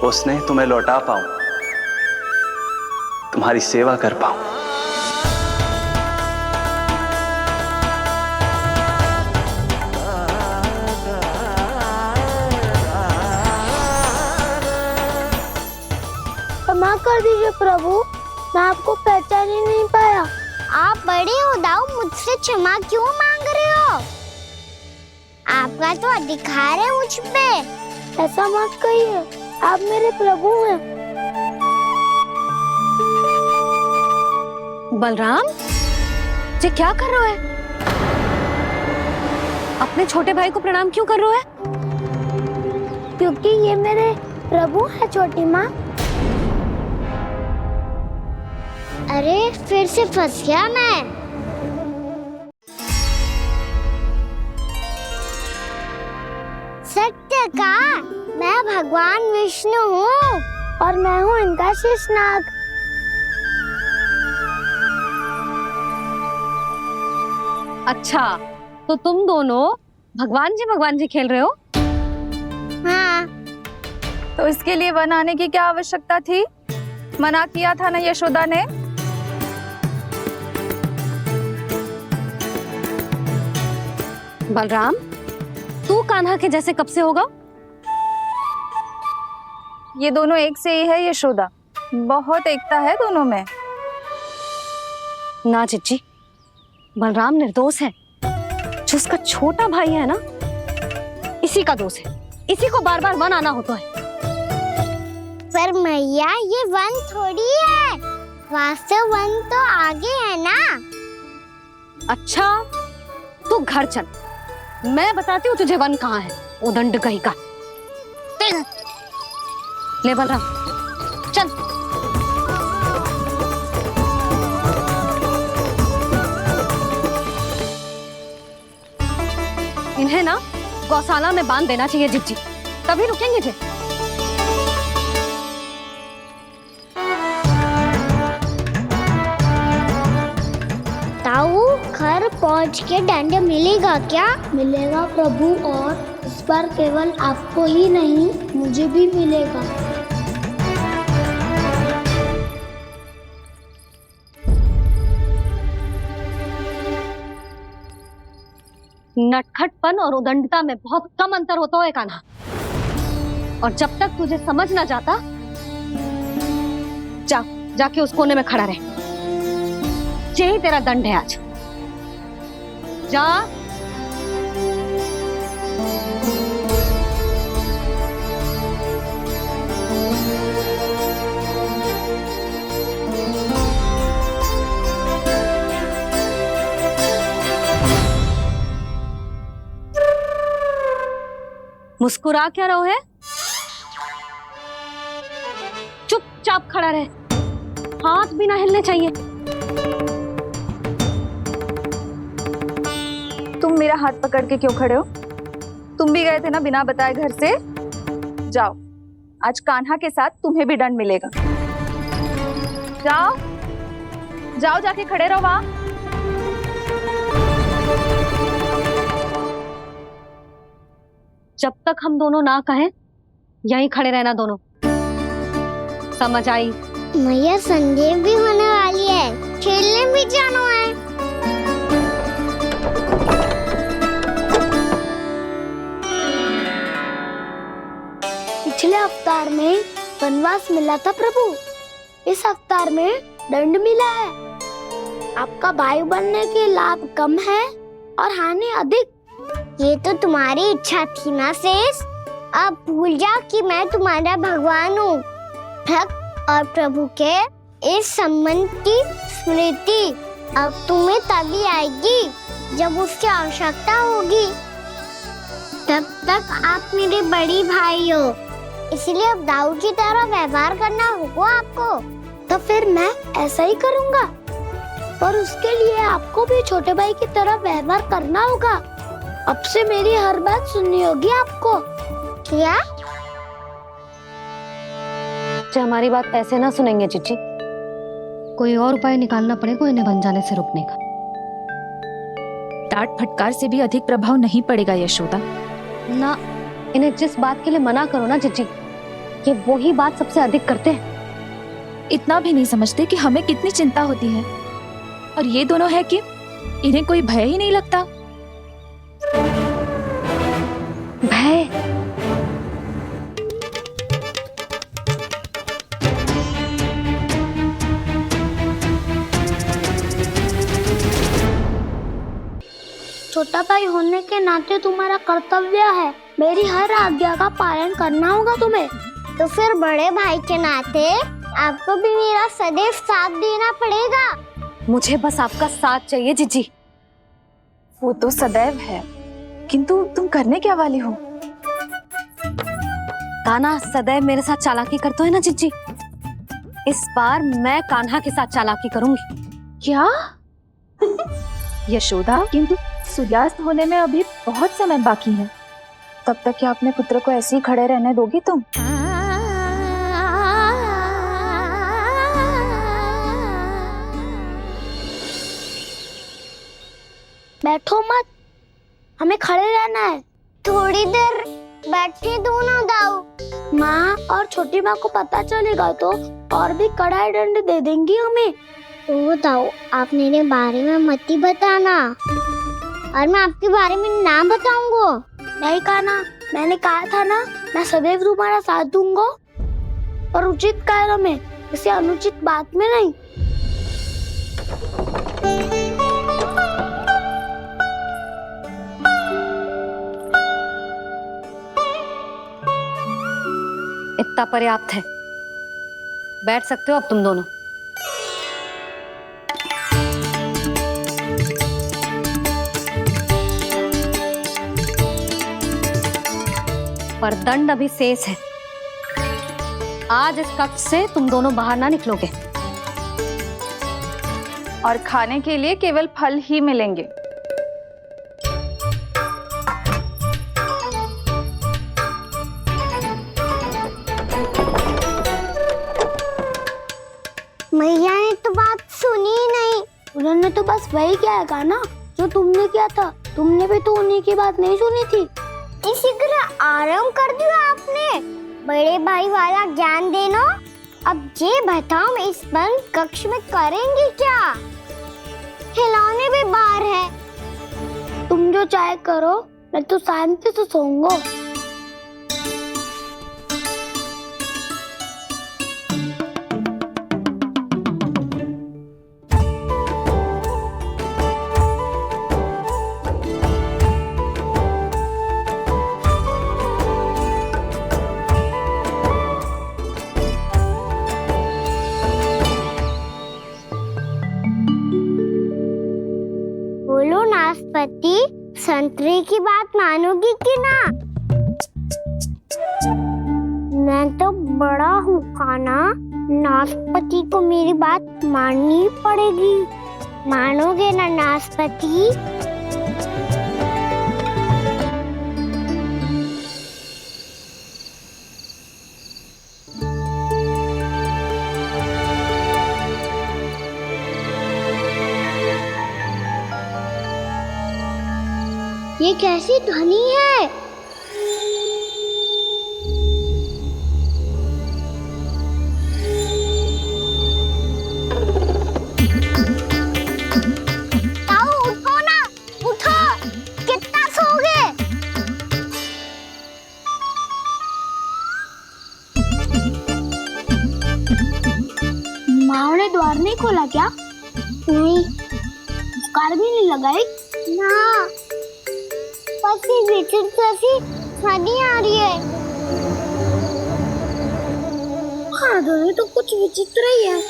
वो स्नेह तुम्हें लौटा पाऊं, तुम्हारी सेवा कर पाऊं। क्षमा कर दीजिए प्रभु, मैं आपको पहचान ही नहीं पाया। आप बड़े उदाऊ मुझसे क्षमा क्यों मांग रहे हो? आपका तो अधिकार है मुझ पे। ऐसा मत कहिए, आप मेरे प्रभु हैं। बलराम, ये क्या कर रहे हो? अपने छोटे भाई को प्रणाम क्यों कर रहे हो? क्योंकि ये मेरे प्रभु है छोटी माँ। अरे फिर से फंस गया मैं। सत्य का, मैं भगवान विष्णु हूँ और मैं हूँ इनका शेषनाग। अच्छा, तो तुम दोनों भगवान जी खेल रहे हो? हाँ। तो इसके लिए वन आने की क्या आवश्यकता थी? मना किया था ना यशोदा ने। बलराम, तू कान्हा के जैसे कब से होगा? ये दोनों एक से ही है यशोदा, बहुत एकता है दोनों में। ना चिच्ची, बलराम निर्दोष है। जो उसका छोटा भाई है ना, इसी का दोष है। इसी को बार बार वन आना होता है। पर मैया, ये वन थोड़ी है, वास्तव वन तो आगे है ना। अच्छा, तू घर चल, मैं बताती हूँ तुझे वन कहाँ है। उदंड कहीं का। ले बलराम, चल। इन इन्हें ना गौशाला में बांध देना चाहिए जिज्जी, तभी रुकेंगे जी। ताऊ, घर पहुंच के दंड मिलेगा क्या? मिलेगा प्रभु, और इस बार केवल आपको ही नहीं मुझे भी मिलेगा। नटखटपन और उदंडता में बहुत कम अंतर होता है कान्हा, और जब तक तुझे समझ ना जाता, जाके उस कोने में खड़ा रहे। यही तेरा दंड है आज। जा। मुस्कुरा क्या रहो है? चुपचाप खड़ा रहे, हाथ भी ना हिलने चाहिए। तुम मेरा हाथ पकड़ के क्यों खड़े हो? तुम भी गए थे ना बिना बताए घर से। जाओ, आज कान्हा के साथ तुम्हें भी दंड मिलेगा। जाओ जाओ, जाके खड़े रहो वहां। जब तक हम दोनों ना कहें, यहीं खड़े रहना दोनों। समझ आई? मैया, संडे भी होने वाली है, खेलने भी जाना है। पिछले अवतार में वनवास मिला था प्रभु, इस अवतार में दंड मिला है। आपका भाई बनने के लाभ कम है और हानि अधिक। ये तो तुम्हारी इच्छा थी ना शेष, अब भूल जा कि मैं तुम्हारा भगवान हूँ। भक्त और प्रभु के इस संबंध की स्मृति अब तुम्हें तभी आएगी जब उसकी आवश्यकता होगी। तब तक आप मेरे बड़ी भाई हो, इसलिए अब दाऊ की तरह व्यवहार करना होगा आपको। तो फिर मैं ऐसा ही करूँगा, पर उसके लिए आपको भी छोटे भाई की तरह व्यवहार करना होगा। अब से मेरी हर बात सुननी होगी आपको। क्या? जो हमारी बात ऐसे ना सुनेंगे चिच्ची, कोई और उपाय निकालना पड़ेगा इन्हें बन जाने से रुकने का। डांट फटकार से भी अधिक प्रभाव नहीं पड़ेगा यशोदा। ना, इन्हें जिस बात के लिए मना करो ना चिच्ची, ये वही बात सबसे अधिक करते हैं। इतना भी नहीं समझते कि हमें कितनी चिंता होती है, और ये दोनों है कि इन्हें कोई भय ही नहीं लगता। भय? छोटा भाई होने के नाते तुम्हारा कर्तव्य है, मेरी हर आज्ञा का पालन करना होगा तुम्हें। तो फिर बड़े भाई के नाते आपको भी मेरा सदैव साथ देना पड़ेगा। मुझे बस आपका साथ चाहिए जीजी। वो तो सदैव है, किंतु तुम करने क्या वाली हो? कान्हा सदैव मेरे साथ चालाकी करते है ना जीजी, इस बार मैं कान्हा के साथ चालाकी करूंगी। क्या? यशोदा, किंतु सूर्यास्त होने में अभी बहुत समय बाकी है, तब तक क्या अपने पुत्र को ऐसे ही खड़े रहने दोगी तुम? बैठो मत, हमें खड़े रहना है। थोड़ी देर बैठे दो ना दाऊ। माँ और छोटी माँ को पता चलेगा तो और भी कड़ा दंड दे देंगी हमें। तो दाऊ, आप मेरे बारे में मत ही बताना, और मैं आपके बारे में ना बताऊंगा। नहीं कान्हा, मैंने कहा था ना, मैं सदैव तुम्हारा साथ दूंगा, और उचित कार्य में, किसी अनुचित बात में नहीं। इतना पर्याप्त है, बैठ सकते हो अब तुम दोनों। पर दंड अभी शेष है। आज इस कक्ष से तुम दोनों बाहर ना निकलोगे, और खाने के लिए केवल फल ही मिलेंगे। मैया ने तो बात सुनी ही नहीं। उन्होंने तो बस वही कहा ना जो तुमने किया था। तुमने भी तो उन्हीं की बात नहीं सुनी थी। इसी तरह आराम कर दिया आपने। बड़े भाई वाला ज्ञान देना। अब ये बताओ इस बंद कक्ष में करेंगे क्या? खिलौने भी बाहर है। तुम जो चाहे करो, मैं तो शांति से सोऊंगा। बोलो नाशपाती, संतरे की बात मानोगी कि ना? मैं तो बड़ा हूँ काना, नाशपाती को मेरी बात माननी पड़ेगी। मानोगे ना नाशपाती? ये कैसी ध्वनि है? ताऊ उठो ना, उठो। कितना सोओगे? माँ ने द्वार नहीं खोला क्या? नहीं। कार भी नहीं लगाई? ना, बस ये विचित्र सी ध्वनि आ रही है। हाँ, ध्वनि तो कुछ विचित्र ही है।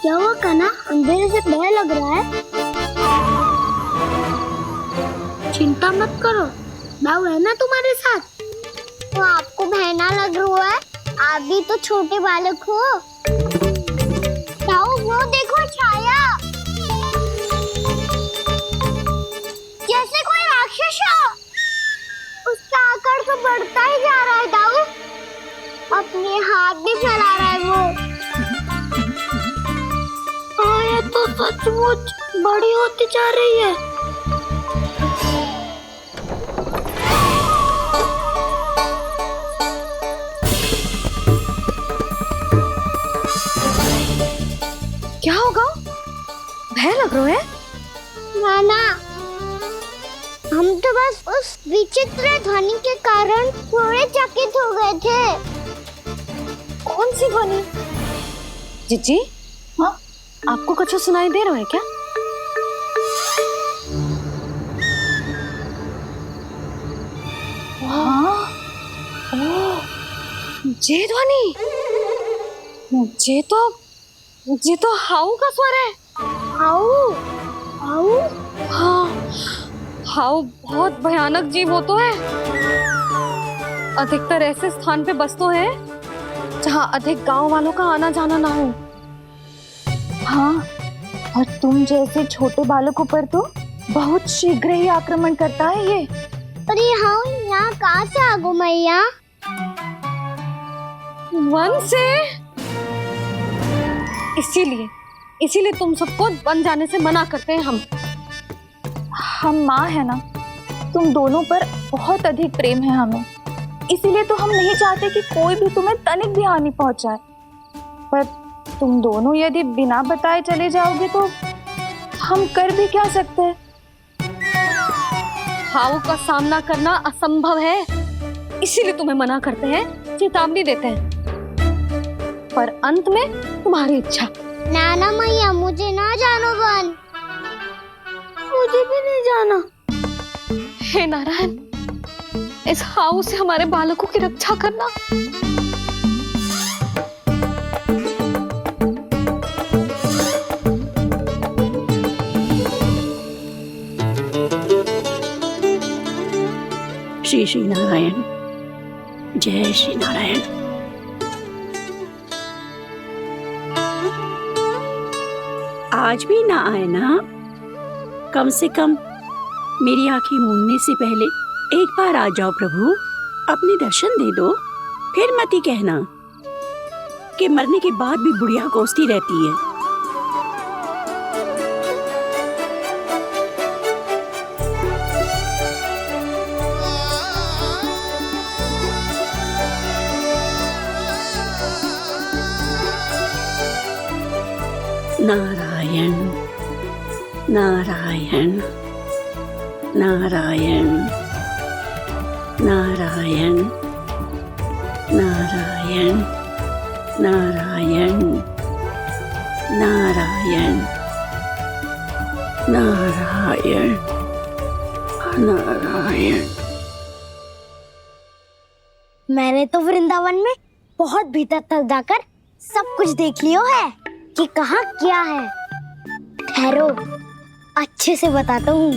क्या हुआ कान्हा? अंधेरे से डर लग रहा है। चिंता मत करो, दाऊ है ना तुम्हारे साथ। तो आपको बहना लग रहा है? आप भी तो छोटे बालक हो। ताऊ वो देखो छाया, जैसे कोई राक्षस हो। उसका आकार तो बढ़ता ही जा रहा है ताऊ। अपने हाथ भी फैला रहा है वो। हाँ, ये तो सचमुच बड़ी होती जा रही है। क्या होगा? भय लग रहा है? नाना, हम तो बस उस विचित्र ध्वनि के कारण थोड़े चकित हो गए थे। कौन सी ध्वनि? जीजी, हाँ, आपको कुछ सुनाई दे रहा है क्या? हाँ, ओह, ये ध्वनि, ये तो हाउ का स्वर है। हाउ? हाउ? हाँ, हाउ बहुत भयानक जीव हो तो है। अधिकतर ऐसे स्थान पे बसते हैं जहाँ अधिक गांव वालों का आना जाना ना हो। हाँ, और तुम जैसे छोटे बालकों पर तो बहुत शीघ्र ही आक्रमण करता है ये। पर ये हाउ यहाँ कहाँ से आ गो मैया? वन से। इसीलिए तुम सबको वन जाने से मना करते हैं हम माँ है ना, तुम दोनों पर बहुत अधिक प्रेम है हमें। इसीलिए तो हम नहीं चाहते कि कोई भी तुम्हें तनिक भी हानि पहुंचाए। पर तुम दोनों यदि बिना बताए चले जाओगे तो हम कर भी क्या सकते हैं? हाउ का सामना करना असंभव है, इसीलिए तुम्हें मना करते हैं, चेतावनी देते हैं। पर अंत में तुम्हारी इच्छा। नाना मैया, मुझे ना जानो वन। मुझे भी नहीं जाना। हे नारायण, इस हाउ से हमारे बालकों की रक्षा करना। श्री श्री नारायण, जय श्री नारायण। आज भी ना आए ना? कम से कम मेरी आंखें मूंदने से पहले एक बार आ जाओ प्रभु, अपने दर्शन दे दो, फिर मत ही कहना कि मरने के बाद भी बुढ़िया कोसती रहती है। नारायण नारायण नारायण नारायण नारायण नारायण नारायण नारायण नारायण। मैंने तो वृंदावन में बहुत भीतर तक जाकर सब कुछ देख लियो है कि कहाँ क्या है। ठहरो, अच्छे से बताता हूँ।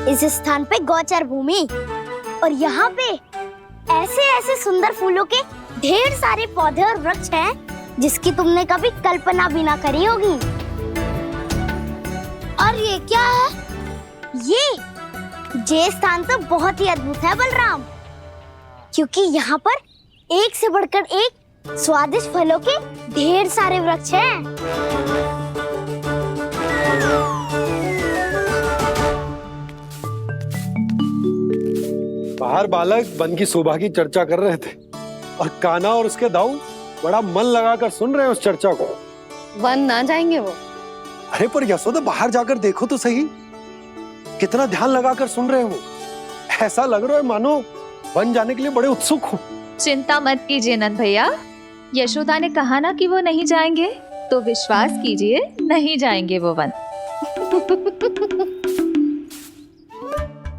इस स्थान पे गौचर भूमि और यहाँ पे ऐसे ऐसे सुंदर फूलों के ढेर सारे पौधे और वृक्ष हैं जिसकी तुमने कभी कल्पना भी ना करी होगी। और ये क्या है? ये स्थान तो बहुत ही अद्भुत है बलराम, क्योंकि यहाँ पर एक से बढ़कर एक स्वादिष्ट फलों के ढेर सारे वृक्ष हैं। बाहर बालक वन की शोभा की चर्चा कर रहे थे और कान्हा और उसके दाऊ बड़ा मन लगाकर सुन रहे हैं उस चर्चा को। वन ना जाएंगे वो? अरे पर यशोदा, बाहर जाकर देखो तो सही, कितना ध्यान लगाकर सुन रहे हो। ऐसा लग रहा है मानो वन जाने के लिए बड़े उत्सुक हो। चिंता मत कीजिए नंद भैया, यशोदा ने कहा ना कि वो नहीं जाएंगे, तो विश्वास कीजिए नहीं जाएंगे वो वन।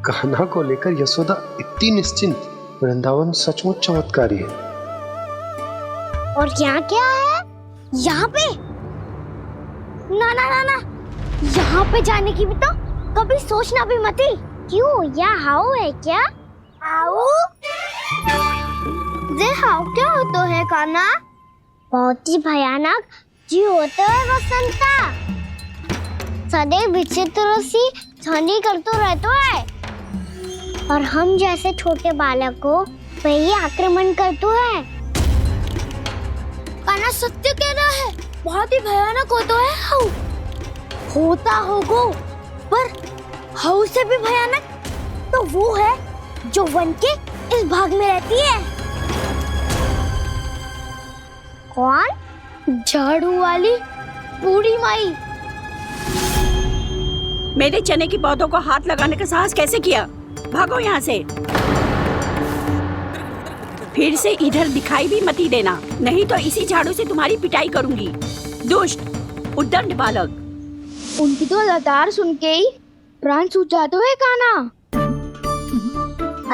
कान्हा को लेकर यशोदा इतनी निश्चिंत, वृंदावन सचमुच चमत्कारी है। और यहाँ क्या है? यहाँ पे ना ना ना ना, यहाँ पे जाने की भी तो कभी सोचना भी मत ही। क्यों, यहाँ हाउ है क्या? हाउ? ये हाउ क्या होता है कान्हा? बहुत ही भयानक जी होता है वसंता। सदैव विचित्र सी ध्वनि करते रहता है और हम जैसे छोटे बालक को वही आक्रमण करते है। कान्हा सत्य कह रहा है, बहुत ही भयानक होता है हाउ। होता होगा, पर हाउ से भी भयानक तो वो है जो वन के इस भाग में रहती है। कौन? झाड़ू वाली बूढ़ी माई। मेरे चने की पौधों को हाथ लगाने का साहस कैसे किया? भागो यहाँ से। फिर से इधर दिखाई भी मत ही देना, नहीं तो इसी झाड़ू से तुम्हारी पिटाई करूंगी। दुष्ट उद्दंड बालक। उनकी तो लतार सुन के ही प्राण सूझ जाते हैं कान्हा।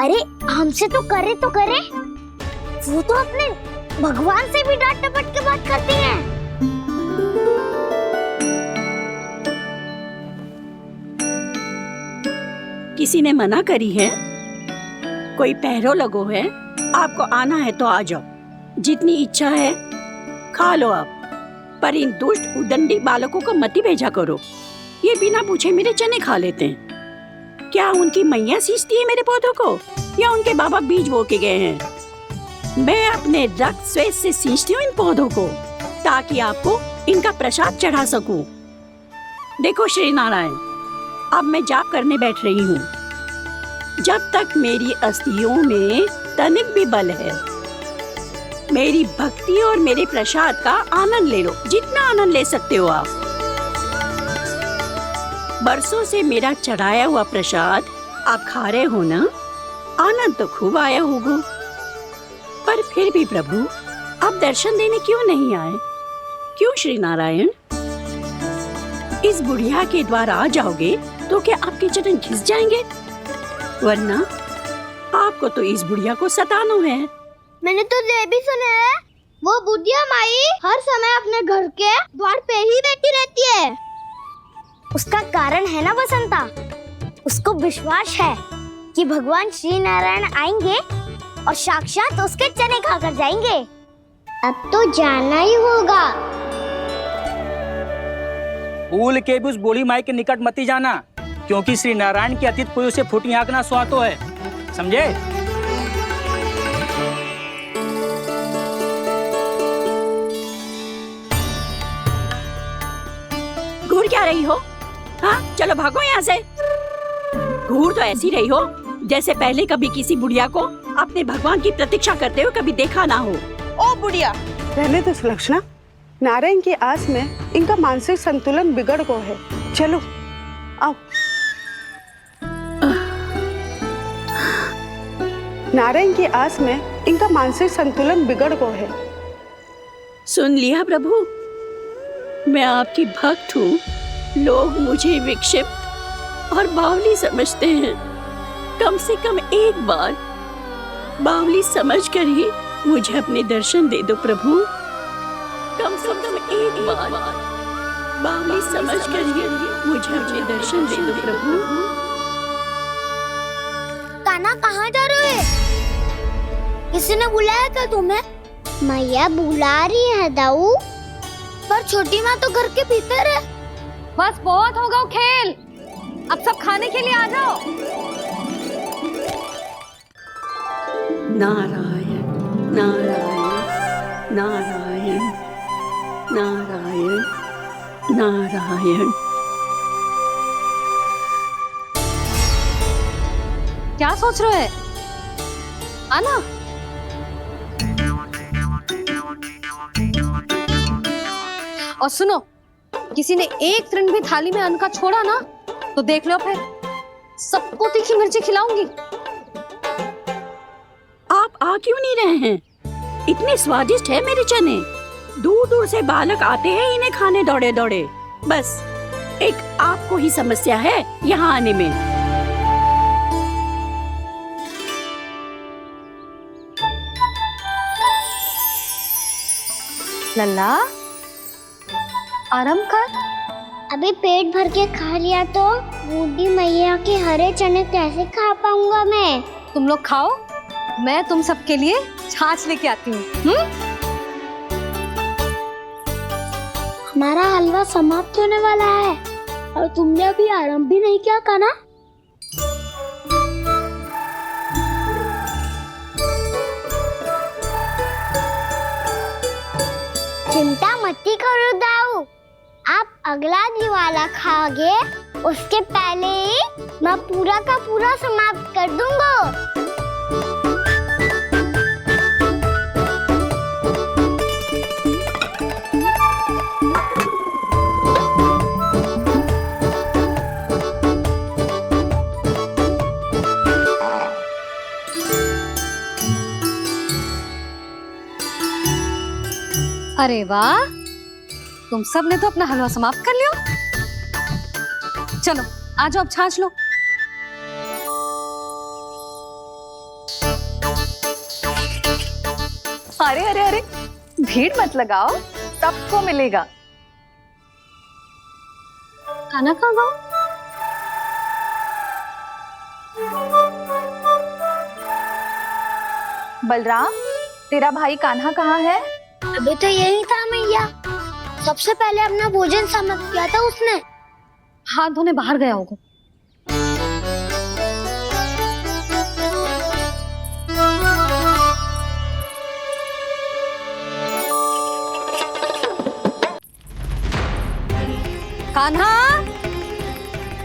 अरे हमसे तो करे, वो तो अपने भगवान से भी डांट डपट के बात करती हैं। किसी ने मना करी है? कोई पहरो लगो है? आपको आना है तो आ जाओ, जितनी इच्छा है खा लो आप, पर इन दुष्ट उदंडी बालकों को मत ही भेजा करो। ये बिना पूछे मेरे चने खा लेते हैं। क्या उनकी मैया सींचती है मेरे पौधों को, या उनके बाबा बीज बो के गए हैं? मैं अपने रक्त स्वेद से सींचती हूँ इन पौधों को, ताकि आपको इनका प्रसाद चढ़ा सकूं। देखो श्री नारायण, अब मैं जाप करने बैठ रही हूँ। जब तक मेरी अस्थियों में तनिक भी बल है, मेरी भक्ति और मेरे प्रसाद का आनंद ले लो, जितना आनंद ले सकते हो आप। बरसों से मेरा चढ़ाया हुआ प्रसाद आप खा रहे हो ना, आनंद तो खूब आया होगा। पर फिर भी प्रभु, आप दर्शन देने क्यों नहीं आए? क्यों श्री नारायण? इस बुढ़िया के द्वार आ जाओगे तो क्या आपके चरण घिस जाएंगे? वरना आपको तो इस बुढ़िया को सताना है। मैंने तो ये भी सुना है, वो बुढ़िया माई हर समय अपने घर के द्वार पे ही बैठी रहती है। उसका कारण है ना बसंता, उसको विश्वास है कि भगवान श्री नारायण आएंगे और साक्षात उसके चने खाकर जाएंगे। अब तो जाना ही होगा। भूल के भी उस बूढ़ी माई के निकट मती जाना, क्योंकि श्री नारायण की अतीत पुरुष से फूटी हाँकना स्वातो है, समझे? घूर क्या रही हो? हाँ, चलो भागो यहाँ से। घूर तो ऐसी रही हो जैसे पहले कभी किसी बुढ़िया को अपने भगवान की प्रतीक्षा करते हुए कभी देखा ना हो। ओ बुढ़िया, रहने दो सुलक्षणा। नारायण की आस में इनका मानसिक संतुलन बिगड़ गया है। चलो आओ। नारायण की आस में इनका मानसिक संतुलन बिगड़ गया है। सुन लिया प्रभु, मैं आपकी भक्त हूँ। लोग मुझे विक्षिप्त और बावली समझते हैं। कम से कम एक बार बावली समझकर ही मुझे अपने दर्शन दे दो प्रभु। कम से कम एक बार बावली समझकर ही मुझे अपने दर्शन दे दो प्रभु। कान्हा कहाँ जा रहे हो? किसी ने बुलाया क्या तुम्हें? मैया बुला रही है दाऊ, पर छोटी माँ तो घर के भीतर है। बस बहुत होगा खेल, अब सब खाने के लिए आ जाओ। नारायण नारायण नारायण नारायण नारायण। क्या सोच रहे हैं? आना। और सुनो, किसी ने एक तृण भी थाली में अन्न का छोड़ा ना तो देख लो, फिर सबको तीखी मिर्ची खिलाऊंगी। आप आ क्यों नहीं रहे हैं? इतने स्वादिष्ट है मेरे चने। दूर दूर से बालक आते हैं इन्हें खाने दौड़े दौड़े। बस एक आपको ही समस्या है यहाँ आने में। लल्ला, आराम कर। अभी पेट भर के खा लिया तो बूढ़ी मैया के हरे चने कैसे खा पाऊंगा मैं? तुम लोग खाओ, मैं तुम सबके लिए छाछ लेके आती हूँ। हमारा हलवा समाप्त होने वाला है और तुमने अभी आराम भी नहीं किया कान्हा। चिंता मत करो दाऊ, आप अगला दिवाला खाओगे उसके पहले ही मैं पूरा का पूरा समाप्त कर दूंगा। अरे वाह, तुम सब ने तो अपना हलवा समाप्त कर लिया। चलो आ जाओ, अब छाछ लो। अरे अरे अरे, भीड़ मत लगाओ, सबको मिलेगा। खाना खा गो। बलराम, तेरा भाई कान्हा कहाँ है? अभी तो यही था मैया, सबसे पहले अपना भोजन समाप्त किया था उसने। हाथ धोने बाहर गया होगा। कान्हा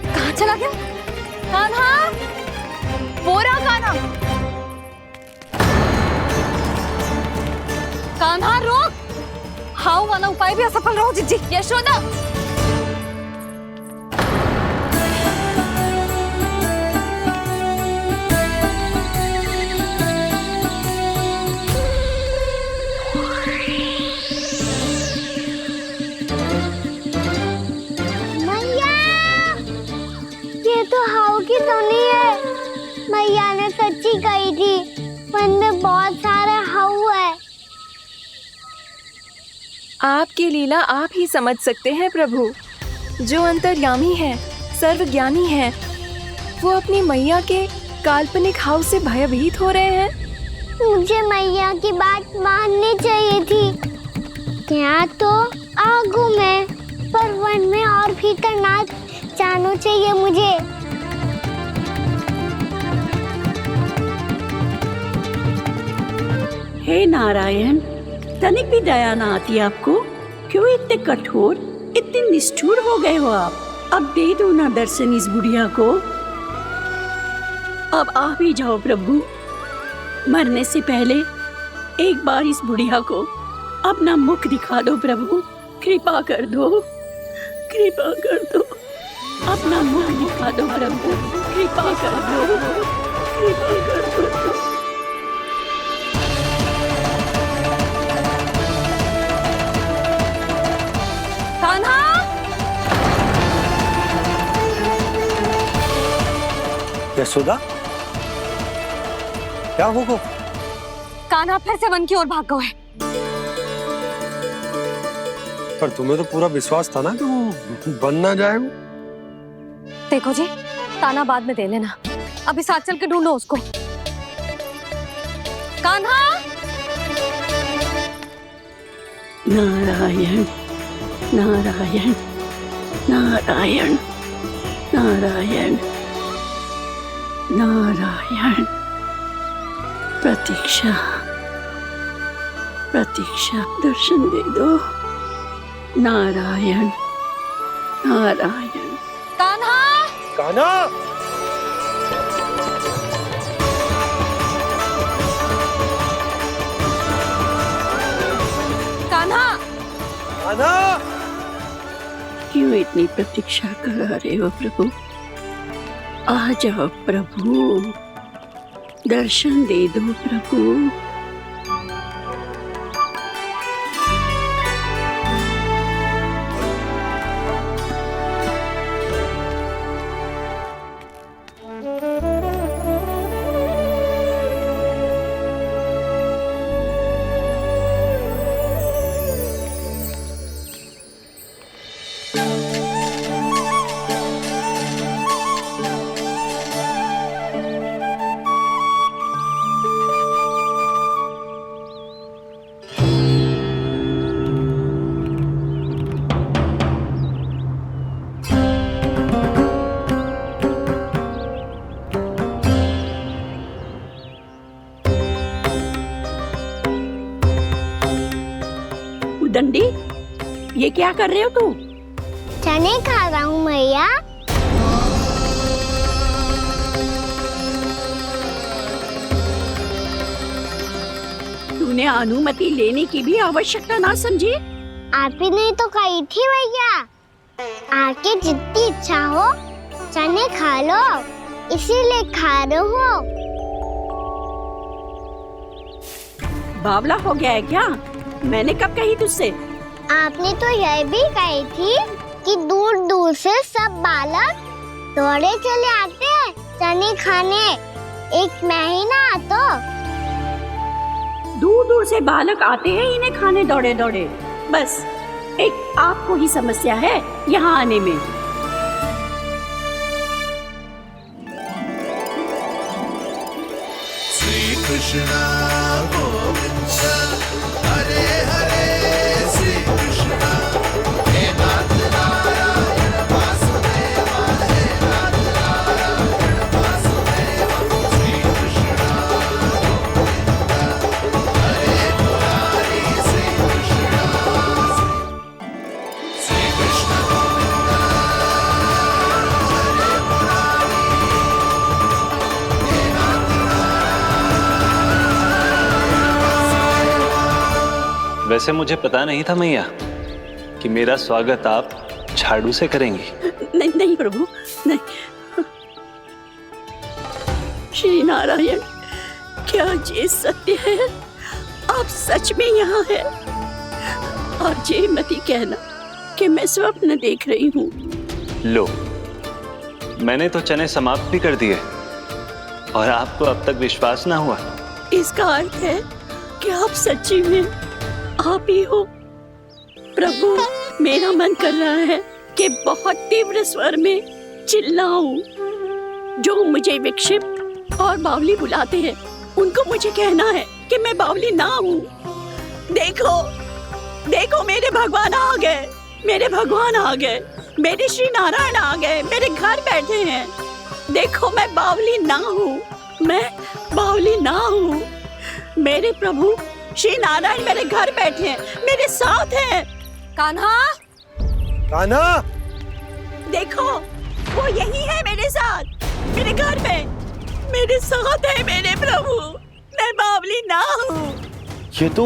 कहाँ चला गया? कान्हा, बोरा कान्हा। कान्हा रोक, हाउ वाला उपाय भी असफल रहो जिज्जी। यशोदा, मैया, ये तो हाउ की धुनी है। मैया ने सच्ची कही थी, मन में बहुत सारे हाउ है। आपकी लीला आप ही समझ सकते हैं प्रभु। जो अंतर्यामी है, सर्वज्ञानी है, वो अपनी मैया के काल्पनिक हाव से भयभीत हो रहे हैं। मुझे मैया की बात माननी चाहिए थी। क्या तो आगू में पर वन में और भीतर ना जाना चाहिए मुझे। हे नारायण, तनिक भी दया ना आती आपको? क्यों इतने कठोर, इतने निष्ठुर हो गए हो आप? अब दे दो ना दर्शन इस बुढ़िया को। अब आ भी जाओ प्रभु। मरने से पहले एक बार इस बुढ़िया को अपना मुख दिखा दो प्रभु। कृपा कर दो, कृपा कर दो। अपना मुख दिखा दो प्रभु, कृपा कर दो, कृपा कर दो। कान्हा! यशोदा, क्या होगा? कान्हा फिर से वन की ओर भाग गए। पर तुम्हें तो पूरा विश्वास था ना कि वो बन ना जाए। देखो जी, ताना बाद में दे लेना, अभी साथ चल के ढूंढो उसको। कान्हा! नारायण नारायण नारायण नारायण नारायण। प्रतीक्षा प्रतीक्षा, दर्शन दे दो। नारायण नारायण। कान्हा! कान्हा! कान्हा! कान्हा! क्यों इतनी प्रतीक्षा करा रहे हो प्रभु? आ जाओ प्रभु, दर्शन दे दो प्रभु। दंडी, ये क्या कर रहे हो तू? चने खा रहा हूँ मैया। तूने अनुमति लेने की भी आवश्यकता ना समझी? आप ही नहीं तो कही थी भैया, आके जितनी इच्छा हो चने खा लो, इसीलिए खा रहे हो। बावला हो गया है क्या? मैंने कब कही तुझसे? आपने तो यह भी कही थी कि दूर दूर से सब बालक दौड़े चले आते हैं चने खाने, एक महीना तो दूर दूर से बालक आते हैं इन्हें खाने दौड़े दौड़े। बस एक आपको ही समस्या है यहाँ आने में। श्री कृष्ण गोविंद हरे हरे, श्री कृष्ण हे नाथ नारायण वासुदेव, हे नाथ नारायण वासुदेव। श्री कृष्ण गोविंद हरे मुरारी, श्री कृष्ण गोविंद हरे मुरारी, हे नाथ वैसे मुझे पता नहीं था मैया कि मेरा स्वागत आप झाड़ू से करेंगी। नहीं नहीं प्रभु, नहीं। श्री नारायण, क्या ये सत्य है? आप सच में यहाँ हैं? और ये मत ही कहना कि मैं स्वप्न देख रही हूँ। लो, मैंने तो चने समाप्त भी कर दिए और आपको अब तक विश्वास ना हुआ। इसका अर्थ है कि आप सच्ची में आप ही हो। प्रभु, मेरा मन कर रहा है कि बहुत तीव्र स्वर में चिल्लाऊं। जो मुझे विक्षिप्त और बावली बुलाते हैं उनको मुझे कहना है कि मैं बावली ना हूँ। देखो देखो, मेरे भगवान आ गए। मेरे भगवान आ गए, मेरे श्री नारायण आ गए, मेरे घर बैठे हैं। देखो मैं बावली ना हूँ, मैं बावली ना हूँ। मेरे प्रभु श्री नारायण मेरे घर बैठे हैं, मेरे साथ हैं। कान्हा, कान्हा, देखो वो यही है मेरे साथ, मेरे घर में मेरे साथ है मेरे प्रभु। मैं बावली ना हूँ। ये तो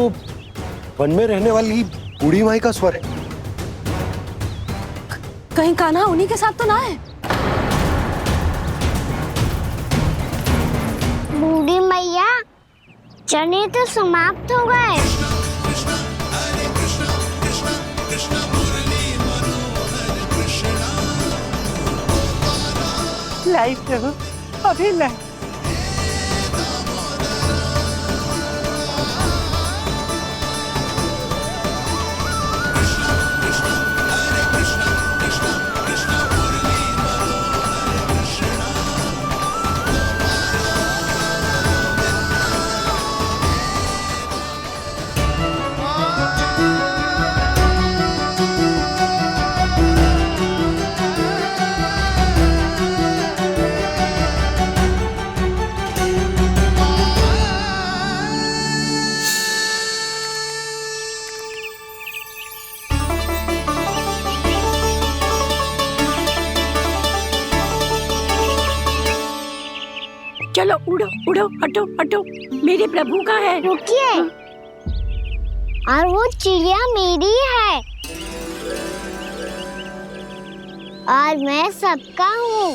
वन में रहने वाली बूढ़ी माई का स्वर है। कहीं कान्हा उन्हीं के साथ तो ना है? बूढ़ी मैया, चने तो समाप्त हो गए। लाइव प्रभु, अभी लाइव। चलो उड़ो उड़ो, हटो हटो, मेरे प्रभु का है। रुकिए, और वो चिड़िया मेरी है और मैं सबका हूँ।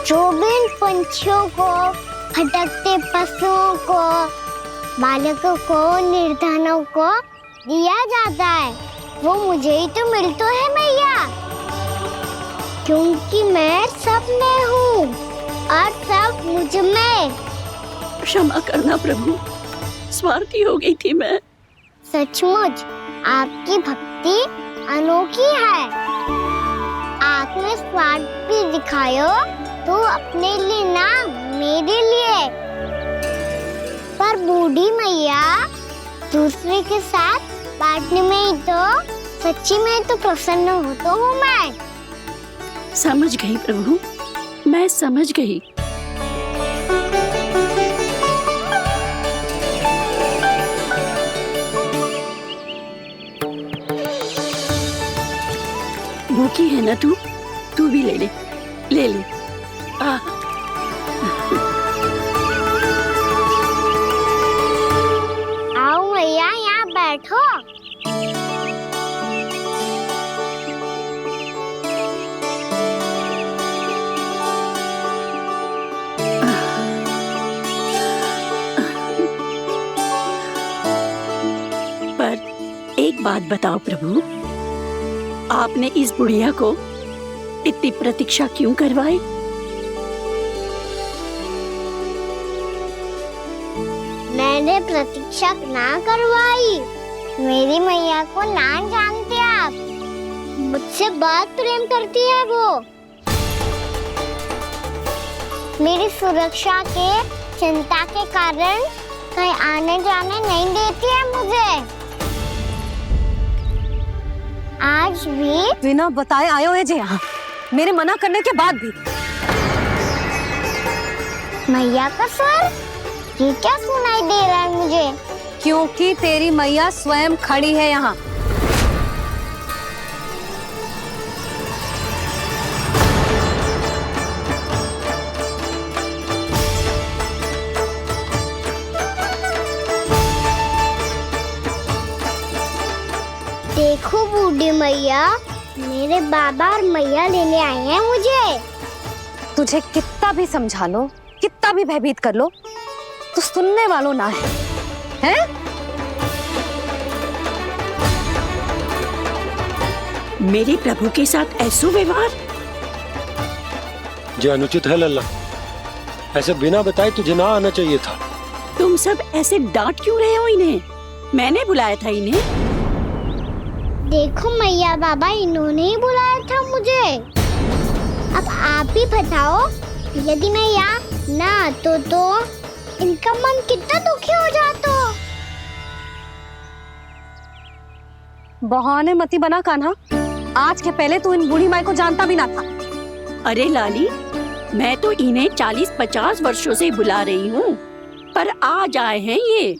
जो भी इन पंछियों को, भटकते पशुओं को, बालकों को, निर्धनों को दिया जाता है, वो मुझे ही तो मिलता है मैया, क्योंकि मैं सब में हूँ और सब मुझ में। क्षमा करना प्रभु, स्वार्थी हो गई थी मैं। सचमुच आपकी भक्ति अनोखी है। आपने स्वार्थ भी दिखायो तो अपने लिए ना, मेरे लिए। पर बूढ़ी मैया, दूसरे के साथ बांटने में ही तो सच्ची में तो प्रसन्न होता हूँ मैं। समझ गई प्रभु, मैं समझ गई। भूखी है ना तू भी ले ले, ले ले। आओ मैया, यहाँ बैठो। पर एक बात बताओ प्रभु, आपने इस बुढ़िया को इतनी प्रतीक्षा क्यों करवाई? मैंने प्रतीक्षा ना करवाई। मेरी मैया को ना जानते आप, मुझसे बहुत प्रेम करती है वो। मेरी सुरक्षा के चिंता के कारण कहीं आने जाने नहीं देती है मुझे। आज भी बिना बताए आयो है जे यहाँ, मेरे मना करने के बाद भी। मैया का स्वर, ये क्या सुनाई दे रहा है मुझे? क्योंकि तेरी मैया स्वयं खड़ी है यहाँ। देखो बूढ़ी मैया, मेरे बाबा और मैया लेने आए हैं मुझे। तुझे कितना भी समझा लो, कितना भी भयभीत कर लो, तो सुनने वालों ना है, हैं? मेरे प्रभु के साथ ऐसा व्यवहार जो अनुचित है लल्ला। ऐसे बिना बताए तुझे ना आना चाहिए था। तुम सब ऐसे डांट क्यों रहे हो इन्हें? मैंने बुलाया था इन्हें। देखो मैया बाबा, इन्होंने ही बुलाया था मुझे। अब आप ही बताओ, यदि मैं यहाँ ना आतो तो इनका मन कितना दुखी हो जाता। बहाने मती बना कान्हा, आज के पहले तू इन बूढ़ी माई को जानता भी ना था। अरे लाली, मैं तो इन्हें 40-50 वर्षों से बुला रही हूँ, पर आज आए हैं ये।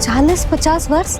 40-50 वर्ष?